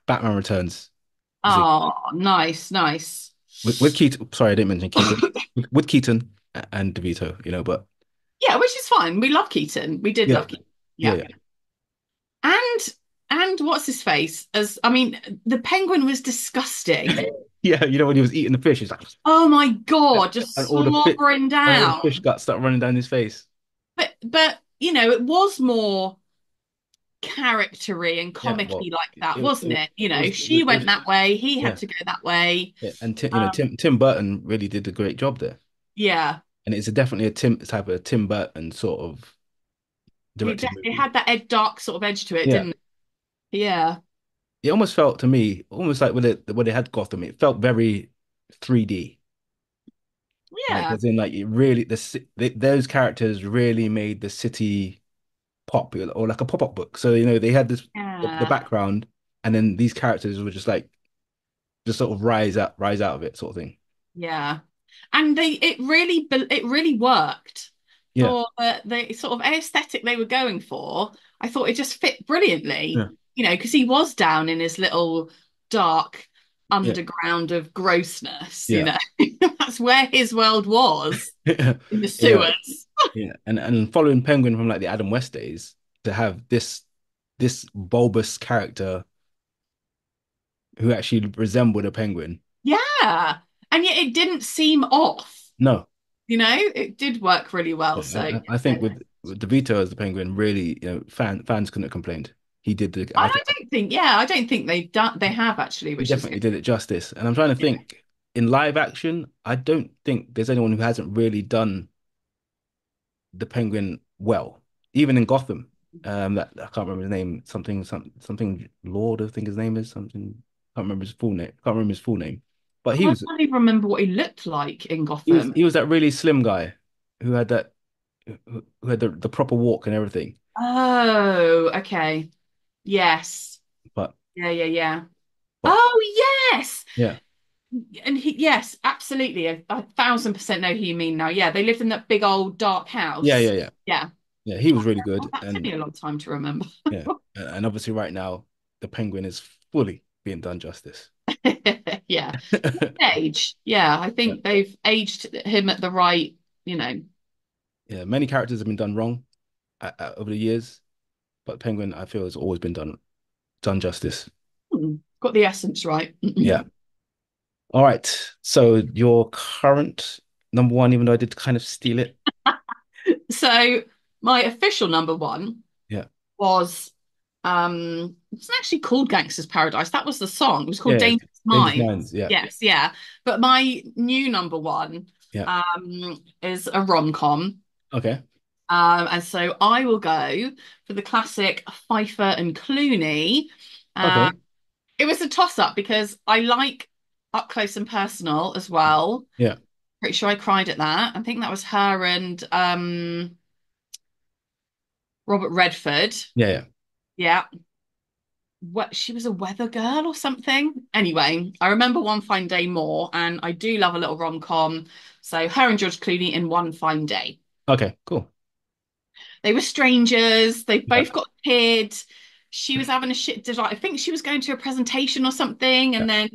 Batman Returns. Z Oh, nice, nice. with Keaton. Sorry, I didn't mention Keaton. With Keaton. and DeVito, but Yeah, which is fine. We love Keaton. We did yeah, love Keaton. yeah, Yeah. yeah, And and what's his face? As I mean, the penguin was disgusting. yeah. When he was eating the fish, he's like, Oh my God, and just all the fit slobbering and all the fish down. guts start running down his face. But it was more charactery and Yeah, well, comically like that, wasn't it? it She was, it went was that way, he had yeah, to go that way. yeah. And Um, Tim Burton really did a great job there, yeah, and it's definitely a Tim Burton sort of directed it movie. had that dark sort of edge to it, Yeah, didn't it? Yeah, it almost felt to me almost like when they had Gotham, it felt very 3D. Like yeah, as in like it really those characters really made the city pop or like a pop-up book. So they had the yeah, background, and then these characters were just like just sort of rise out of it sort of thing. yeah. And it really worked Yeah. for the sort of aesthetic they were going for. I thought it just fit brilliantly, Yeah. because he was down in his little dark Yeah. underground of grossness, Yeah. That's where his world was, in the Yeah. sewers. Yeah. And following Penguin from like the Adam West days to have this bulbous character who actually resembled a penguin. Yeah. And yet it didn't seem off, No. it did work really well. So I think with DeVito as the penguin, really, fans couldn't have complained. He did the and I don't think they have actually, he which is definitely good. did it justice. And I'm trying to think in live action, I don't think there's anyone who hasn't really done the Penguin well. Even in Gotham, that I can't remember his name. Something Lord, I think his name is something. Can't remember his full name. Can't remember his full name. But I can't even remember what he looked like in Gotham. he was that really slim guy who had that who had the proper walk and everything. Oh, okay. Yes. But Yeah, yeah, yeah. but Oh, yes. yeah And yes, absolutely. A 1,000% know who you mean now. Yeah, they lived in that big old dark house. yeah Yeah. yeah. He was really Oh, good, that took and me a long time to remember. yeah, and obviously right now the Penguin is fully being done justice. Yeah. Age. Yeah, I Yeah. think they've aged him at the right, you know. Yeah, many characters have been done wrong over the years, but Penguin, I feel, has always been done justice. Got the essence right. Yeah. All right. So your current number one, even though I did kind of steal it. So my official number one Yeah. was it's actually called Gangster's Paradise. That was the song. It was called Yeah. Dangerous Dangerous Minds. Minds. Yeah. Yes, yeah. But my new number one Yeah. is a rom-com. Okay. And so I will go for the classic Pfeiffer and Clooney. Okay. It was a toss-up because I like Up Close and Personal as well. Yeah. Pretty sure I cried at that. I think that was her and Robert Redford. Yeah. Yeah. Yeah. What, she was a weather girl or something. Anyway, I remember One Fine Day more, and I do love a little rom-com. So her and George Clooney in One Fine Day. Okay. Cool. They were strangers. They Yeah. both got a kid. She was having a shit like I think she was going to a presentation or something, Yeah. and then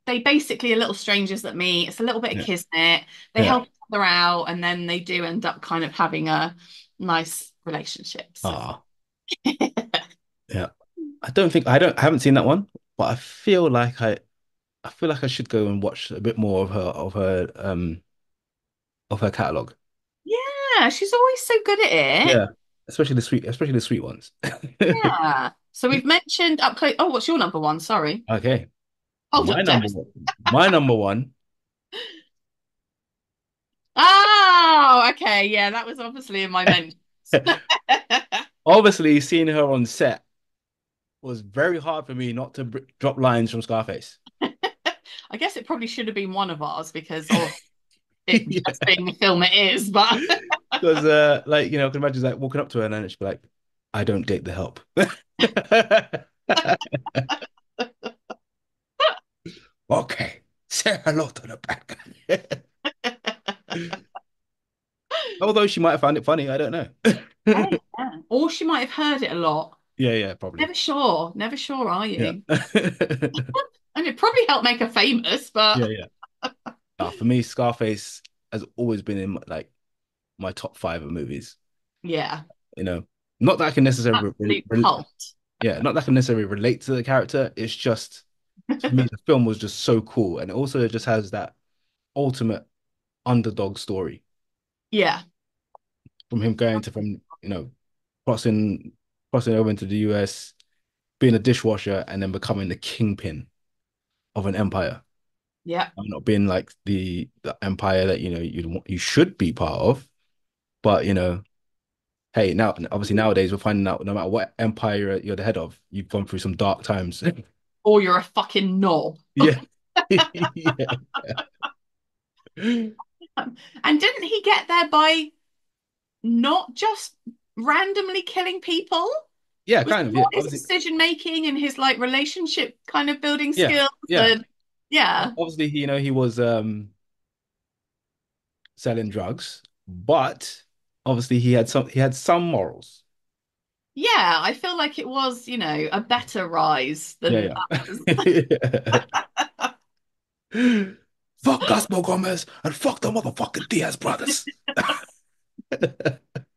they basically are little strangers that meet. It's a little bit of Yeah. kismet. They Yeah. help each other out, and then they do end up kind of having a nice relationship. So Ah. Yeah. I haven't seen that one, but I feel like I should go and watch a bit more of her catalog. yeah, she's always so good at it. Yeah. Especially the sweet ones. Yeah. So we've mentioned up close. Oh, what's your number one? Sorry. Okay. Hold up, Deb. My number one. Oh, okay. Yeah, that was obviously in my mentions. Obviously, seeing her on set was very hard for me not to drop lines from Scarface. I guess it probably should have been one of ours because of it Yeah. just being the film it is, but Because, like, I can imagine like walking up to her and then she'd be like, I don't date the help. Okay. Say hello to the bad guy. Although she might have found it funny, I don't know. hey, yeah. Or she might have heard it a lot. Yeah, yeah, probably. Never sure, are Yeah. you? And it probably helped make her famous, Yeah, but yeah. For me, Scarface, has always been in like my top five of movies. Yeah. You know, not that I can necessarily, Absolute cult. yeah, not that I can necessarily relate to the character. It's just to me, the film was just so cool, and it also just has that ultimate underdog story Yeah. from him going to from crossing crossing over into the US, being a dishwasher, and then becoming the kingpin of an empire. Yeah. And not being like the empire that you should be part of, but hey, now obviously nowadays we're finding out no matter what empire you're the head of, you've gone through some dark times. Or you're a fucking knob. Yeah. Yeah. And didn't he get there by not just randomly killing people? Yeah, Was kind it of. more Yeah. his Obviously, decision making and his like relationship kind of building yeah. skills? Yeah. And yeah, Obviously, he was selling drugs, but obviously he had some morals. yeah, I feel like it was, a better rise than Yeah, others. yeah. Fuck Gaspar Gomez and fuck the motherfucking Diaz brothers.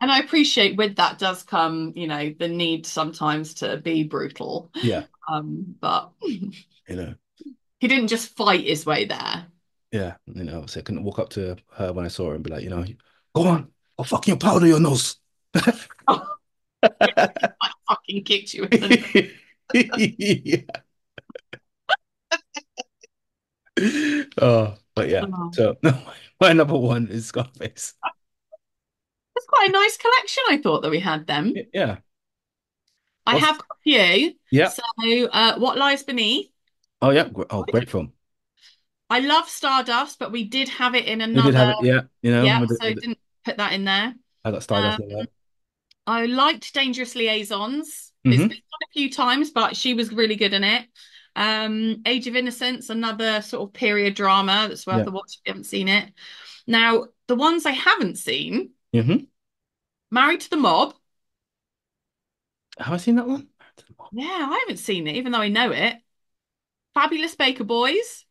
And I appreciate with that does come, the need sometimes to be brutal. Yeah, But you know, he didn't just fight his way there. yeah, so I couldn't walk up to her when I saw her and be like, go on, I'll fucking powder your nose. Oh, I fucking kicked you in the Yeah. Oh, but yeah. Oh. So my number one is Scarface. It's quite a nice collection, I thought, that we had them. Yeah. I What's have got a few. yeah. So, What Lies Beneath? Oh yeah. Oh, great film. I love Stardust, but we did have it in We did have another. it. Yeah. Yeah, With so didn't put that in there. I got Stardust Um, in there. I liked Dangerous Liaisons. It's been Hmm. on a few times, but she was really good in it. Age of Innocence, another sort of period drama that's worth Yeah. a watch if you haven't seen it. Now, the ones I haven't seen, Hmm. Married to the Mob. Have I seen that one? Yeah, I haven't seen it, even though I know it. Fabulous Baker Boys.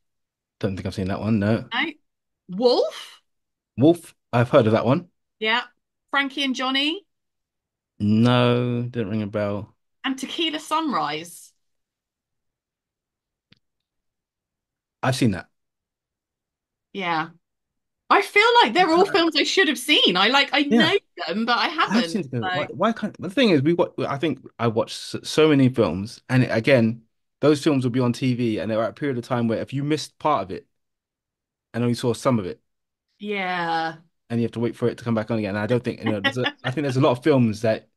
Don't think I've seen that one. No. No. Wolf. Wolf. I've heard of that one. Yeah. Frankie and Johnny. No, didn't ring a bell. And Tequila Sunrise. I've seen that. Yeah. I feel like they're all films I should have seen. I Yeah, know them, but I I've haven't. seen it. Why? So Why can't? The thing is, I think I watched so many films, and again, those films will be on TV, and they're at a period of time where if you missed part of it and only saw some of it, yeah. and you have to wait for it to come back on again. And I don't think I think there's a lot of films that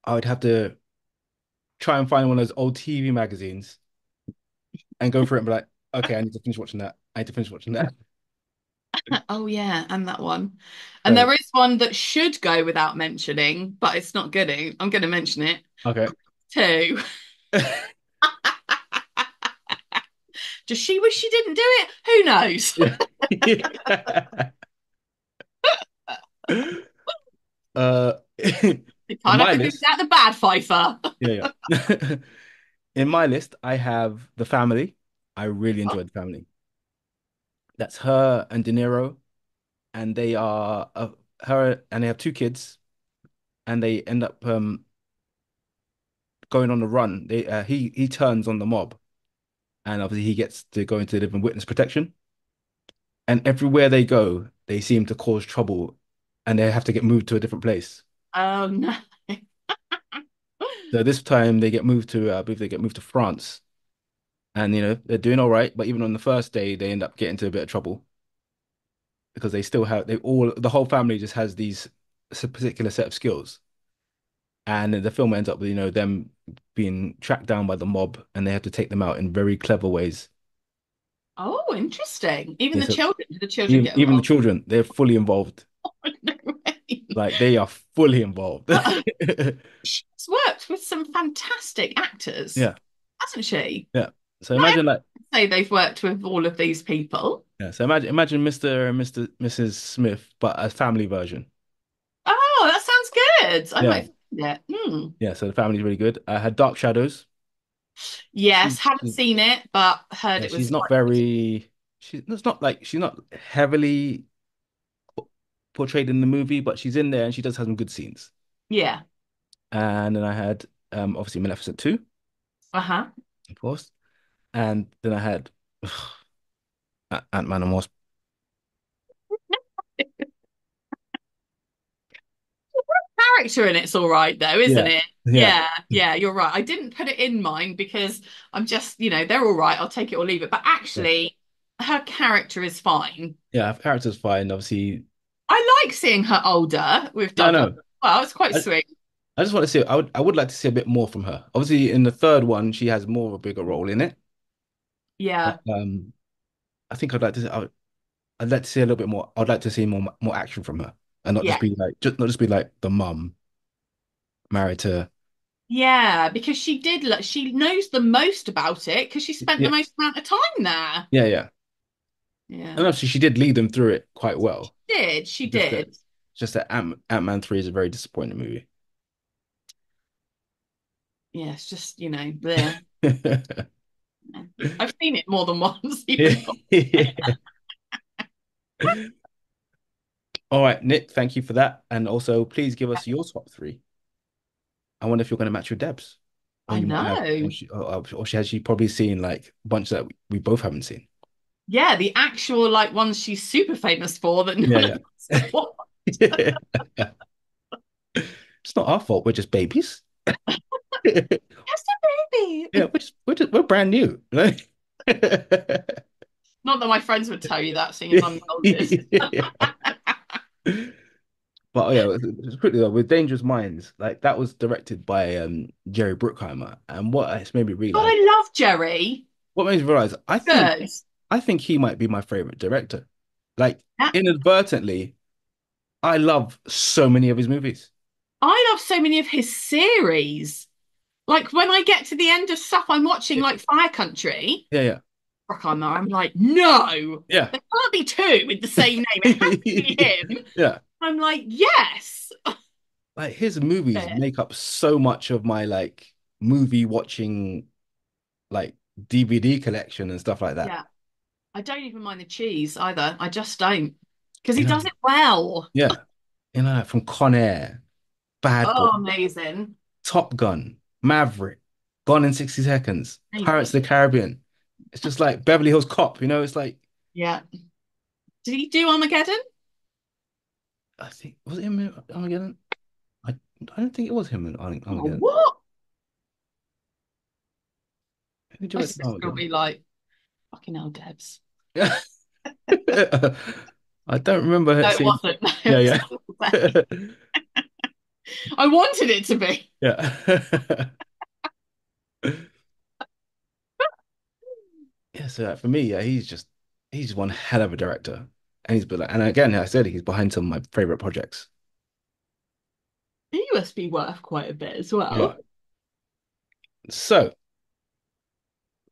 I would have to try and find one of those old TV magazines and go through it and be like, okay, I need to finish watching that. I need to finish watching that. Oh yeah, and that one. And So there is one that should go without mentioning, but it's not good. I'm going to mention it okay. too. Does she wish she didn't do it? Who knows? In You can't have my the good list, without the bad, Pfeiffer. yeah. In my list, I have The Family. I really enjoyed The Family. That's her and De Niro, and they are her, and they have two kids, and they end up going on the run. He turns on the mob, and obviously he gets to go into live in witness protection. And everywhere they go, they seem to cause trouble, and they have to get moved to a different place. Oh no. So this time they get moved to, I believe they get moved to France, and they're doing all right. But even on the first day, they end up getting into a bit of trouble because they still have the whole family just has these particular set of skills, and the film ends up with them being tracked down by the mob, and they have to take them out in very clever ways. Oh, interesting. Even Yeah, the so children, do the children even get even the involved? children, they're fully involved. No way. Like they are fully involved. She's worked with some fantastic actors, Yeah, hasn't she? yeah. So Not imagine everyone like can say they've worked with all of these people. yeah. So imagine Mr. and Mrs. Smith, but a family version. Oh, that sounds good. I Yeah, might find it. Hmm. yeah. So the family's really good. I had Dark Shadows. Yes, She, haven't seen it, but heard yeah, it was she's not quite good. very. it's not like she's not heavily portrayed in the movie, but she's in there and she does have some good scenes. Yeah. And then I had obviously Maleficent 2, Uh-huh. of course. And then I had Ant-Man and Wasp. Character in it's all right though, isn't Yeah. it? Yeah. Yeah, yeah, you're right. I didn't put it in mine because I'm just, they're all right. I'll take it or leave it. But Yeah. actually, her character is fine. Yeah, her character's fine. Obviously, I like seeing her older with yeah, I Douglas. know. Well, it's quite I, sweet. I just want to see. I would like to see a bit more from her. Obviously, in the third one, she has more of a bigger role in it. But Yeah, I think I'd like to see a little bit more. I'd like to see more action from her, and not just yeah, be like not just be like the mum married to. yeah. Because she knows the most about it because she spent the Yeah, most amount of time there. yeah, yeah. Yeah, And obviously, she did lead them through it quite well. did she Just that, did? just that Ant-Man 3 is a very disappointing movie. Yeah, it's just there. I've seen it more than once, even. All right, Nick, thank you for that. And also, please give us your top three. I wonder if you're going to match with Debs, or I you might have, know. or she has she probably seen like a bunch that we both haven't seen. Yeah, the actual like ones she's super famous for that Yeah, none of yeah. us have watched. It's not our fault. We're just babies. Yeah, Just a baby. we're brand new. Right? Not that my friends would tell you that, seeing as I'm the oldest. But oh yeah, it's quickly though, with Dangerous Minds, like that was directed by Jerry Bruckheimer, and it's made me God, realize, I love Jerry. what made me realize, Good. I think he might be my favorite director. Like Yeah. inadvertently, I love so many of his movies. I love so many of his series. Like when I get to the end of stuff I'm watching, Yeah, like Fire Country, yeah, Bruckheimer, I'm like, no, yeah, there can't be two with the same name. It has to be yeah. him. Yeah. I'm like, yes. Like his movies Yeah. make up so much of my like movie watching like DVD collection and stuff like that. Yeah. I don't even mind the cheese either. I just don't. Because he You know, does it well. yeah. Like from Con Air, Bad Boy, Oh, amazing. Top Gun, Maverick, Gone in 60 Seconds, Pirates Amazing. of the Caribbean. It's just like Beverly Hills Cop, it's like Yeah. Did he do Armageddon? I think was it him in Armageddon? I I don't think it was him in Oh, Armageddon. what? Who My directed sister will Armageddon? be like, fucking hell, Debs. Yeah. I don't remember No, it seeing. wasn't. No, Yeah, it was yeah. someone else. I wanted it to be. Yeah. Yeah, so for me, yeah, he's one hell of a director. And he's been like, and again, I said he's behind some of my favorite projects. He must be worth quite a bit as Yeah. well. So,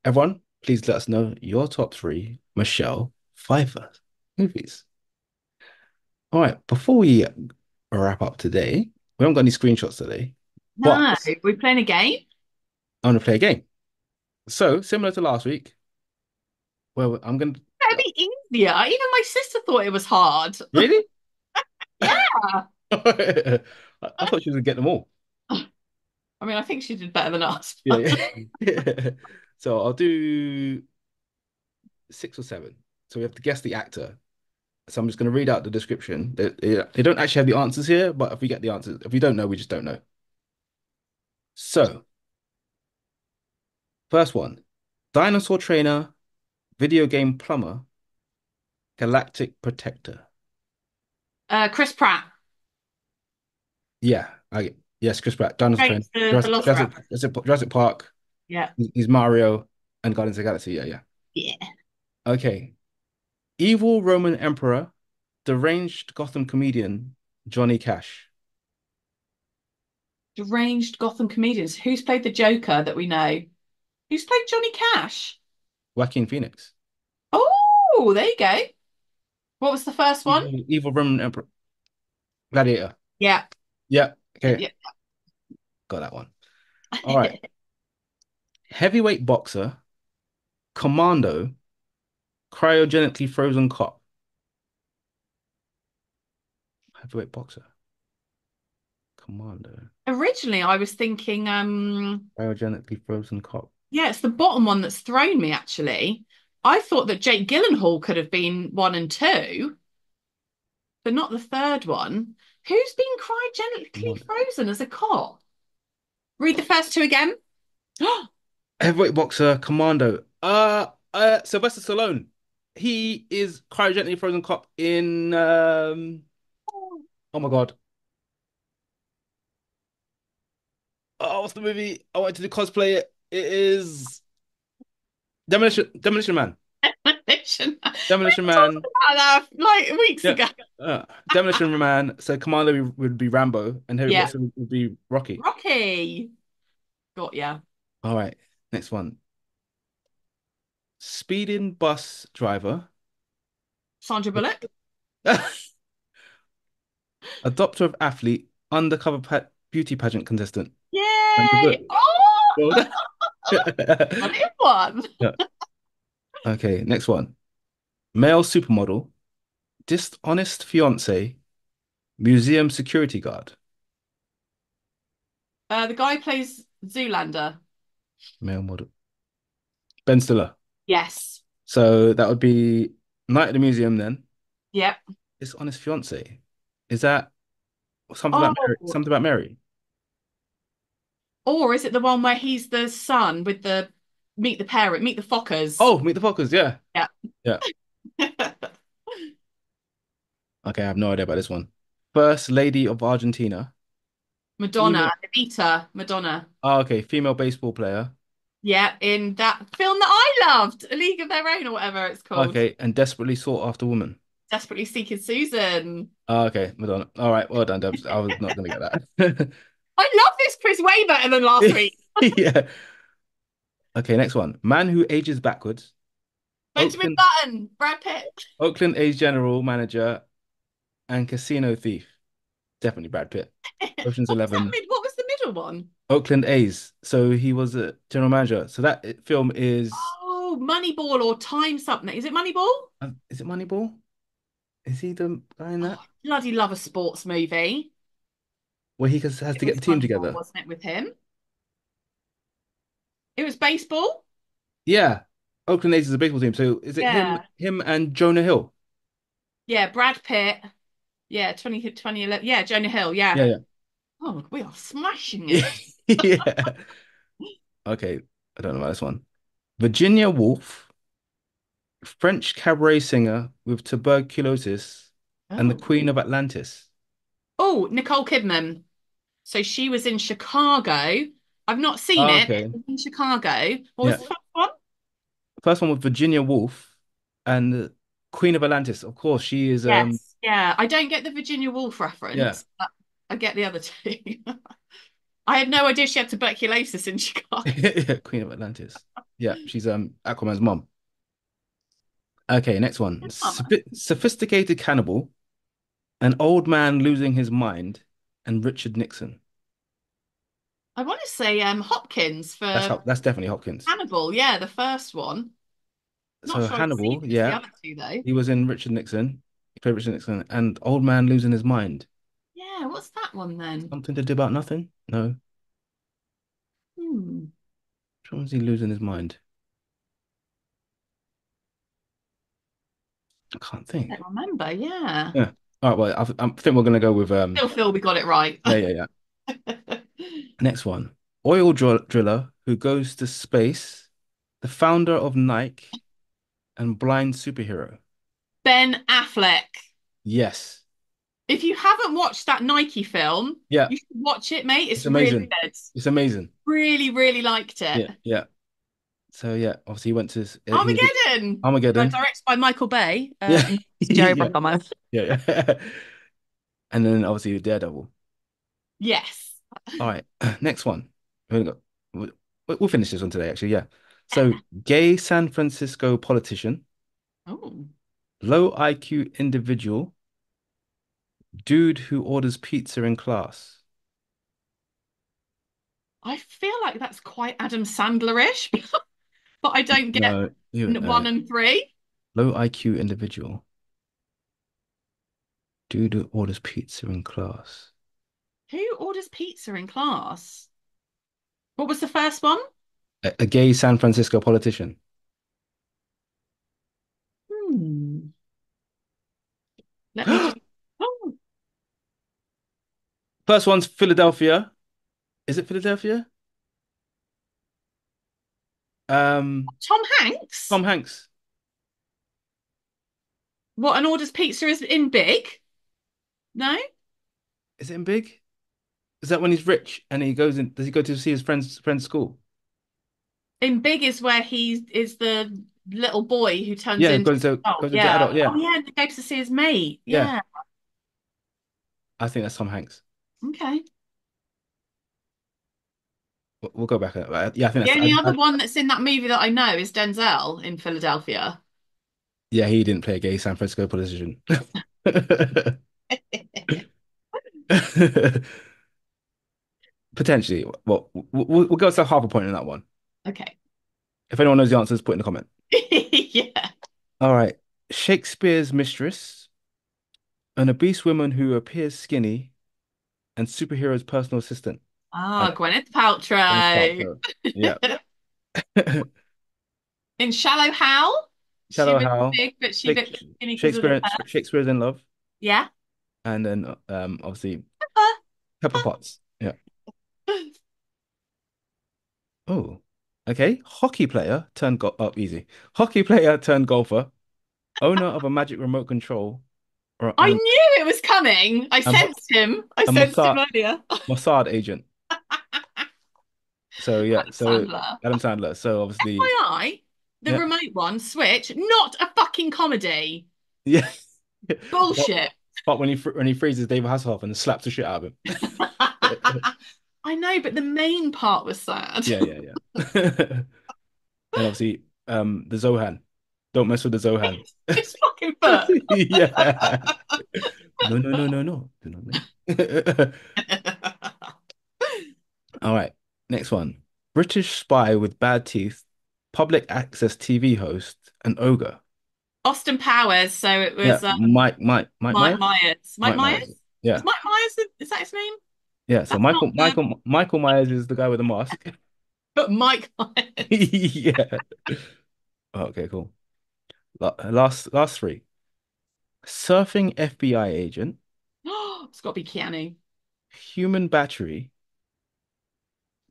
everyone, please let us know your top three Michelle Pfeiffer movies. All right, before we wrap up today, we haven't got any screenshots today, but No, we're playing a game. I'm gonna play a game. So, similar to last week, where I'm gonna That'd be easier. Even my sister thought it was hard. really? Yeah. I thought she was gonna get them all. I mean, I think she did better than us. Yeah, yeah. So I'll do six or seven. So we have to guess the actor. So I'm just going to read out the description. They don't actually have the answers here, but if we get the answers, if we don't know, we just don't know. So, first one, dinosaur trainer, video game plumber, galactic protector. Chris Pratt. Yes, Chris Pratt, dinosaur trainer, Thanks to Velociraptor. Jurassic Park. Yeah. He's Mario and Guardians of the Galaxy. Yeah, yeah. Yeah. Okay, evil Roman emperor, deranged Gotham comedian, Johnny Cash. Deranged Gotham comedians. Who's played the Joker that we know? Who's played Johnny Cash? Joaquin Phoenix. Oh, there you go. What was the first one? Evil Roman Emperor. Gladiator. Yeah. Yeah. Okay. Yeah. Got that one. All right. Heavyweight boxer, commando, cryogenically frozen cop, heavyweight boxer, commando, Originally, I was thinking, cryogenically frozen cop. yeah, it's the bottom one that's thrown me actually. I thought that Jake Gyllenhaal could have been one and two, but not the third one. Who's been cryogenically Commando. frozen as a cop? Read the first two again. Heavyweight boxer, commando. Sylvester Stallone. He is cryogenically frozen cop in oh my God. Oh, what's the movie? I wanted to cosplay it. It is Demolition Man. Demolition. We Demolition were talking Man. about that like weeks Yeah. ago. Demolition Man. So Commando would be Rambo, and Heavy Yeah. Boxer would be Rocky. Rocky. Got ya. All right, next one. Speeding bus driver, Sandra Bullock. adopter of athlete, undercover beauty pageant contestant. And the Yay! book. Oh, Well done. got it one. Yeah. Okay, next one. Male supermodel, dishonest fiance, museum security guard. The guy plays Zoolander. Male model. Ben Stiller. Yes. So that would be Night at the Museum then. Yep. Dishonest fiance. Is that something about Mary? Oh, Something about Mary? or is it the one where he's the son with the meet the parent, meet the Fockers? Oh, Meet the Fockers. Yeah. Yeah. Yeah. Okay, I have no idea about this one. First Lady of Argentina. Madonna, Female. Evita, Madonna. Oh, okay. Female baseball player. Yeah, in that film that I loved, A League of Their Own or whatever it's called. Okay. And desperately sought after woman. Desperately Seeking Susan. Oh, okay. Madonna. All right. Well done, Debs. I was not going to get that. I love this quiz way better than last week. Yeah. Okay. Next one. Man who ages backwards. Benjamin Oakland, Button, Brad Pitt. Oakland A's general manager and casino thief. Definitely Brad Pitt. Ocean's What was that 11. mid? What was the middle one? Oakland A's. So he was a general manager. So that film Oh, Moneyball or Time something. Is it Moneyball? is it Moneyball? Is he the guy in that? Oh, bloody love a sports movie. Where he has It to get was the team Moneyball, together. wasn't it, with him? It was baseball. Yeah. Oakland A's is a baseball team. So is it him, Yeah. him and Jonah Hill? Yeah, Brad Pitt. Yeah, 2011. Yeah, Jonah Hill. Yeah. Yeah, Oh, we are smashing yeah. it. Yeah. Okay. I don't know about this one. Virginia Woolf, French cabaret singer with tuberculosis and the Oh. Queen of Atlantis. Oh, Nicole Kidman. So she was in Chicago. I've not seen Oh, it. It okay. was in Chicago. What was Yeah. the first one? First one was Virginia Woolf and the Queen of Atlantis. Of course, she is Yes. Yeah. I don't get the Virginia Woolf yeah. reference, but I get the other two. I had no idea she had tuberculosis in Chicago. Queen of Atlantis. Yeah, she's Aquaman's mom. Okay, next one. Mama. Sophisticated cannibal, an old man losing his mind, and Richard Nixon. I want to say Hopkins for That's definitely Hopkins. Hannibal. Yeah, the first one. Not So sure I've seen Hannibal, the yeah, other two though. he was in Richard Nixon. He played Richard Nixon, and old man losing his mind. Yeah, what's that one then? Something to do about nothing? No. Hmm. Which one was he losing his mind? I can't I think. don't remember. Yeah. Yeah. All right. Well, I think we're gonna go with Still feel we got it right. yeah, yeah, yeah. Next one. Oil driller who goes to space, the founder of Nike, and blind superhero. Ben Affleck. Yes. If you haven't watched that Nike film, Yeah. you should watch it, mate. It's It's really amazing. good. It's amazing. Really, really liked it. Yeah. Yeah. So yeah, obviously he went to he was Armageddon. Armageddon. Directed by Michael Bay Yeah. and Jerry Yeah. Bruckheimer. Yeah. Yeah. And then obviously Daredevil. Yes. All right. Next one. We're gonna go. We'll finish this one today, actually. Yeah. So, gay San Francisco politician, Oh, low IQ individual, dude who orders pizza in class. I feel like that's quite Adam Sandler-ish, but I don't get No, you wouldn't know one it. and three. Low IQ individual. Dude who orders pizza in class. Who orders pizza in class? What was the first one? A gay San Francisco politician. Hmm. Let me just. Oh, First one's Philadelphia. Is it Philadelphia? Um, Tom Hanks. Tom Hanks. What, an orders pizza is in big? No? Is it in Big? Is that when he's rich and he goes in? Does he go to see his friend's school? In big is where he is the little boy who turns Yeah, into. Oh, goes into yeah. adult. Yeah, Oh, yeah. And he goes to see his mate. yeah. Yeah. I think that's Tom Hanks. Okay. We'll go back at that. Yeah, I think The that's. only other one that's in that movie that I know is Denzel in Philadelphia. Yeah, he didn't play a gay San Francisco politician. Potentially. Well, we'll go to half a point in that one. Okay. If anyone knows the answers, put in the comment. Yeah. All right. Shakespeare's mistress, an obese woman who appears skinny, and superhero's personal assistant. I Ah, Gwyneth Gwyneth Paltrow. Paltrow. Yeah. In Shallow Hal, she Shallow was Hal. big, but she looked skinny because of the Shakespeare. hair. Shakespeare's in Love, Yeah. and then obviously Pepper Potts. Yeah. Oh. Okay. Hockey player turned go oh, easy. Hockey player turned golfer, owner of a magic remote control, or I knew it was coming. I a, Mo- sensed him. I a sensed him earlier. Mossad agent. So yeah, Adam so Sandler. Adam Sandler. So obviously, FYI, the yeah, remote one, Switch, not a fucking comedy. yeah. But, Bullshit. but when he freezes David Hasselhoff and slaps the shit out of him. I know, but the main part was sad. Yeah, yeah, yeah. And obviously, the Zohan. Don't mess with the Zohan. His fucking foot. Yeah. No, no, no, no, no. Do not mess. All right. Next one. British spy with bad teeth, public access TV host, and ogre. Austin Powers. So it Yeah, was Mike Mike Myers? Myers. Mike Mike Myers? Myers. Yeah. Is Mike Myers, is that his name? Yeah. So That's not the, Michael Myers is the guy with the mask. but Mike Myers. Yeah. Okay, cool. Last three. Surfing FBI agent, It's got to be Keanu. human battery,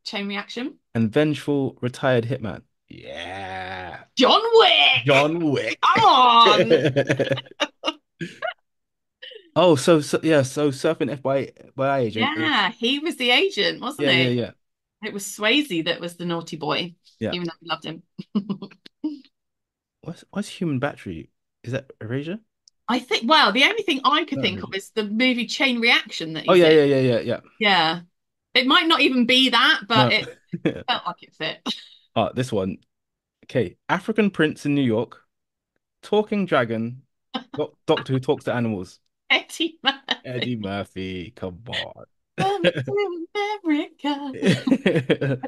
Chain reaction. and vengeful retired hitman. Yeah. John Wick. John Wick. Come on. Oh, yeah, so surfing FBI agent is Yeah, he was the agent, wasn't yeah, yeah, he? yeah. It was Swayze that was the naughty boy, Yeah. even though we loved him. What's human battery? Is that Erasure? I think, well, the only thing I could Not think of Erasure. is the movie Chain Reaction that Oh he's yeah, in. yeah, yeah, yeah, yeah. Yeah. It might not even be that, but No. it felt like it fit. Oh, this one. Okay. African Prince in New York, talking dragon, doctor who talks to animals. Eddie Murphy. Eddie Murphy, come on. Coming to America.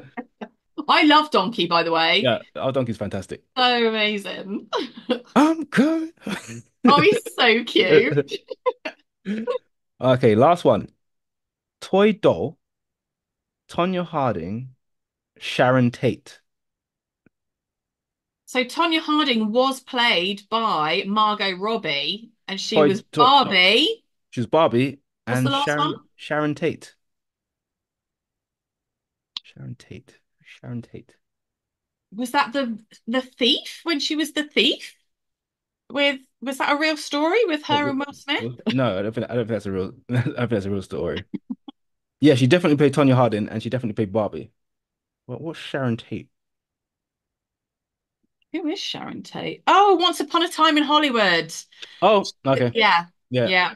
I love Donkey, by the way. Yeah, our donkey's fantastic. So amazing. I'm coming. Oh, he's so cute. Okay, last one. Toy doll, Tonya Harding, Sharon Tate. So Tonya Harding was played by Margot Robbie, and she Toy, was toy, Barbie. She's Barbie What's the and last one? Sharon Tate. Sharon Tate. Sharon Tate. Was that the thief when she was the thief? With was that a real story with What, her and Will Smith? No, I don't think that's a real I don't think that's a real story. Yeah, she definitely played Tonya Harding and she definitely played Barbie. What's Sharon Tate? Who is Sharon Tate? Oh, Once Upon a Time in Hollywood. Oh, okay. Yeah, Yeah. yeah.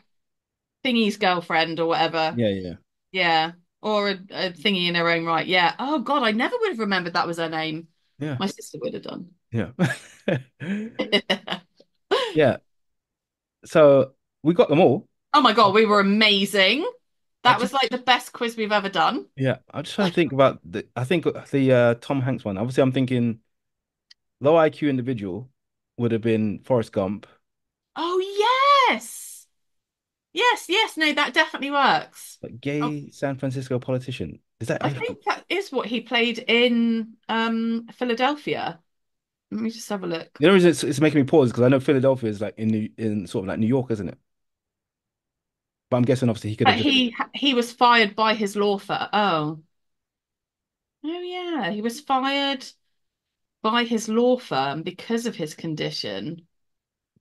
Thingy's girlfriend or whatever. Yeah, yeah. Yeah. Or a thingy in her own right. Yeah. Oh God, I never would have remembered that was her name. Yeah. My sister would have done. Yeah. Yeah. So we got them all. Oh my God, we were amazing. I That was just like the best quiz we've ever done. yeah, I'm just trying to think about the I think the Tom Hanks one. Obviously I'm thinking low IQ individual. would have been Forrest Gump, Oh yes. Yes, yes, no, that definitely works. like Oh, gay San Francisco politician. Is that I think that is what he played in Philadelphia. Let me just have a look. the only reason it's making me pause because I know Philadelphia is like in sort of like New York, isn't it? But I'm guessing obviously he could have But just he was fired by his law firm. Oh. Oh yeah, he was fired by his law firm because of his condition.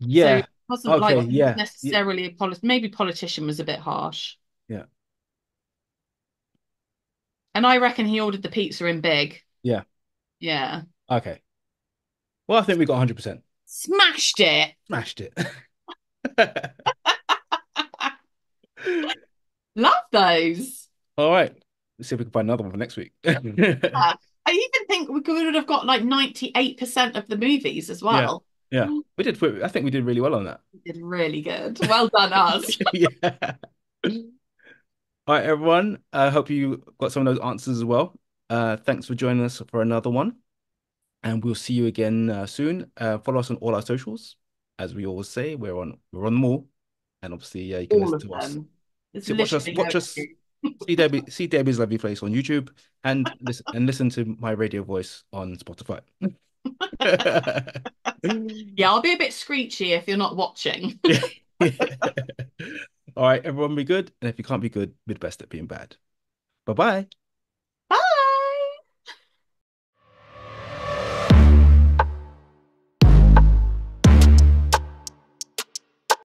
So it yeah. wasn't Okay, like he was yeah. Yeah. necessarily a maybe politician was a bit harsh. Yeah. And I reckon he ordered the pizza in big. Yeah. Yeah. Okay. Well, I think we got 100%. Smashed it. Smashed it. Love those. All right. Let's see if we can find another one for next week. I even think we could have got like 98% of the movies as Yeah. well. Yeah. We did I think we did really well on that. We did really good. Well done, us. Yeah. All right, everyone. I hope you got some of those answers as well. Thanks for joining us for another one, and we'll see you again soon. Follow us on all our socials. As we always say, we're on them all, and obviously, yeah, you can All listen of to us. them. It's See, literally watch us. everything. See Debbie's lovely face on YouTube, and listen to my radio voice on Spotify. Yeah, I'll be a bit screechy if you're not watching. All right, everyone, be good, and if you can't be good, be the best at being bad. Bye bye.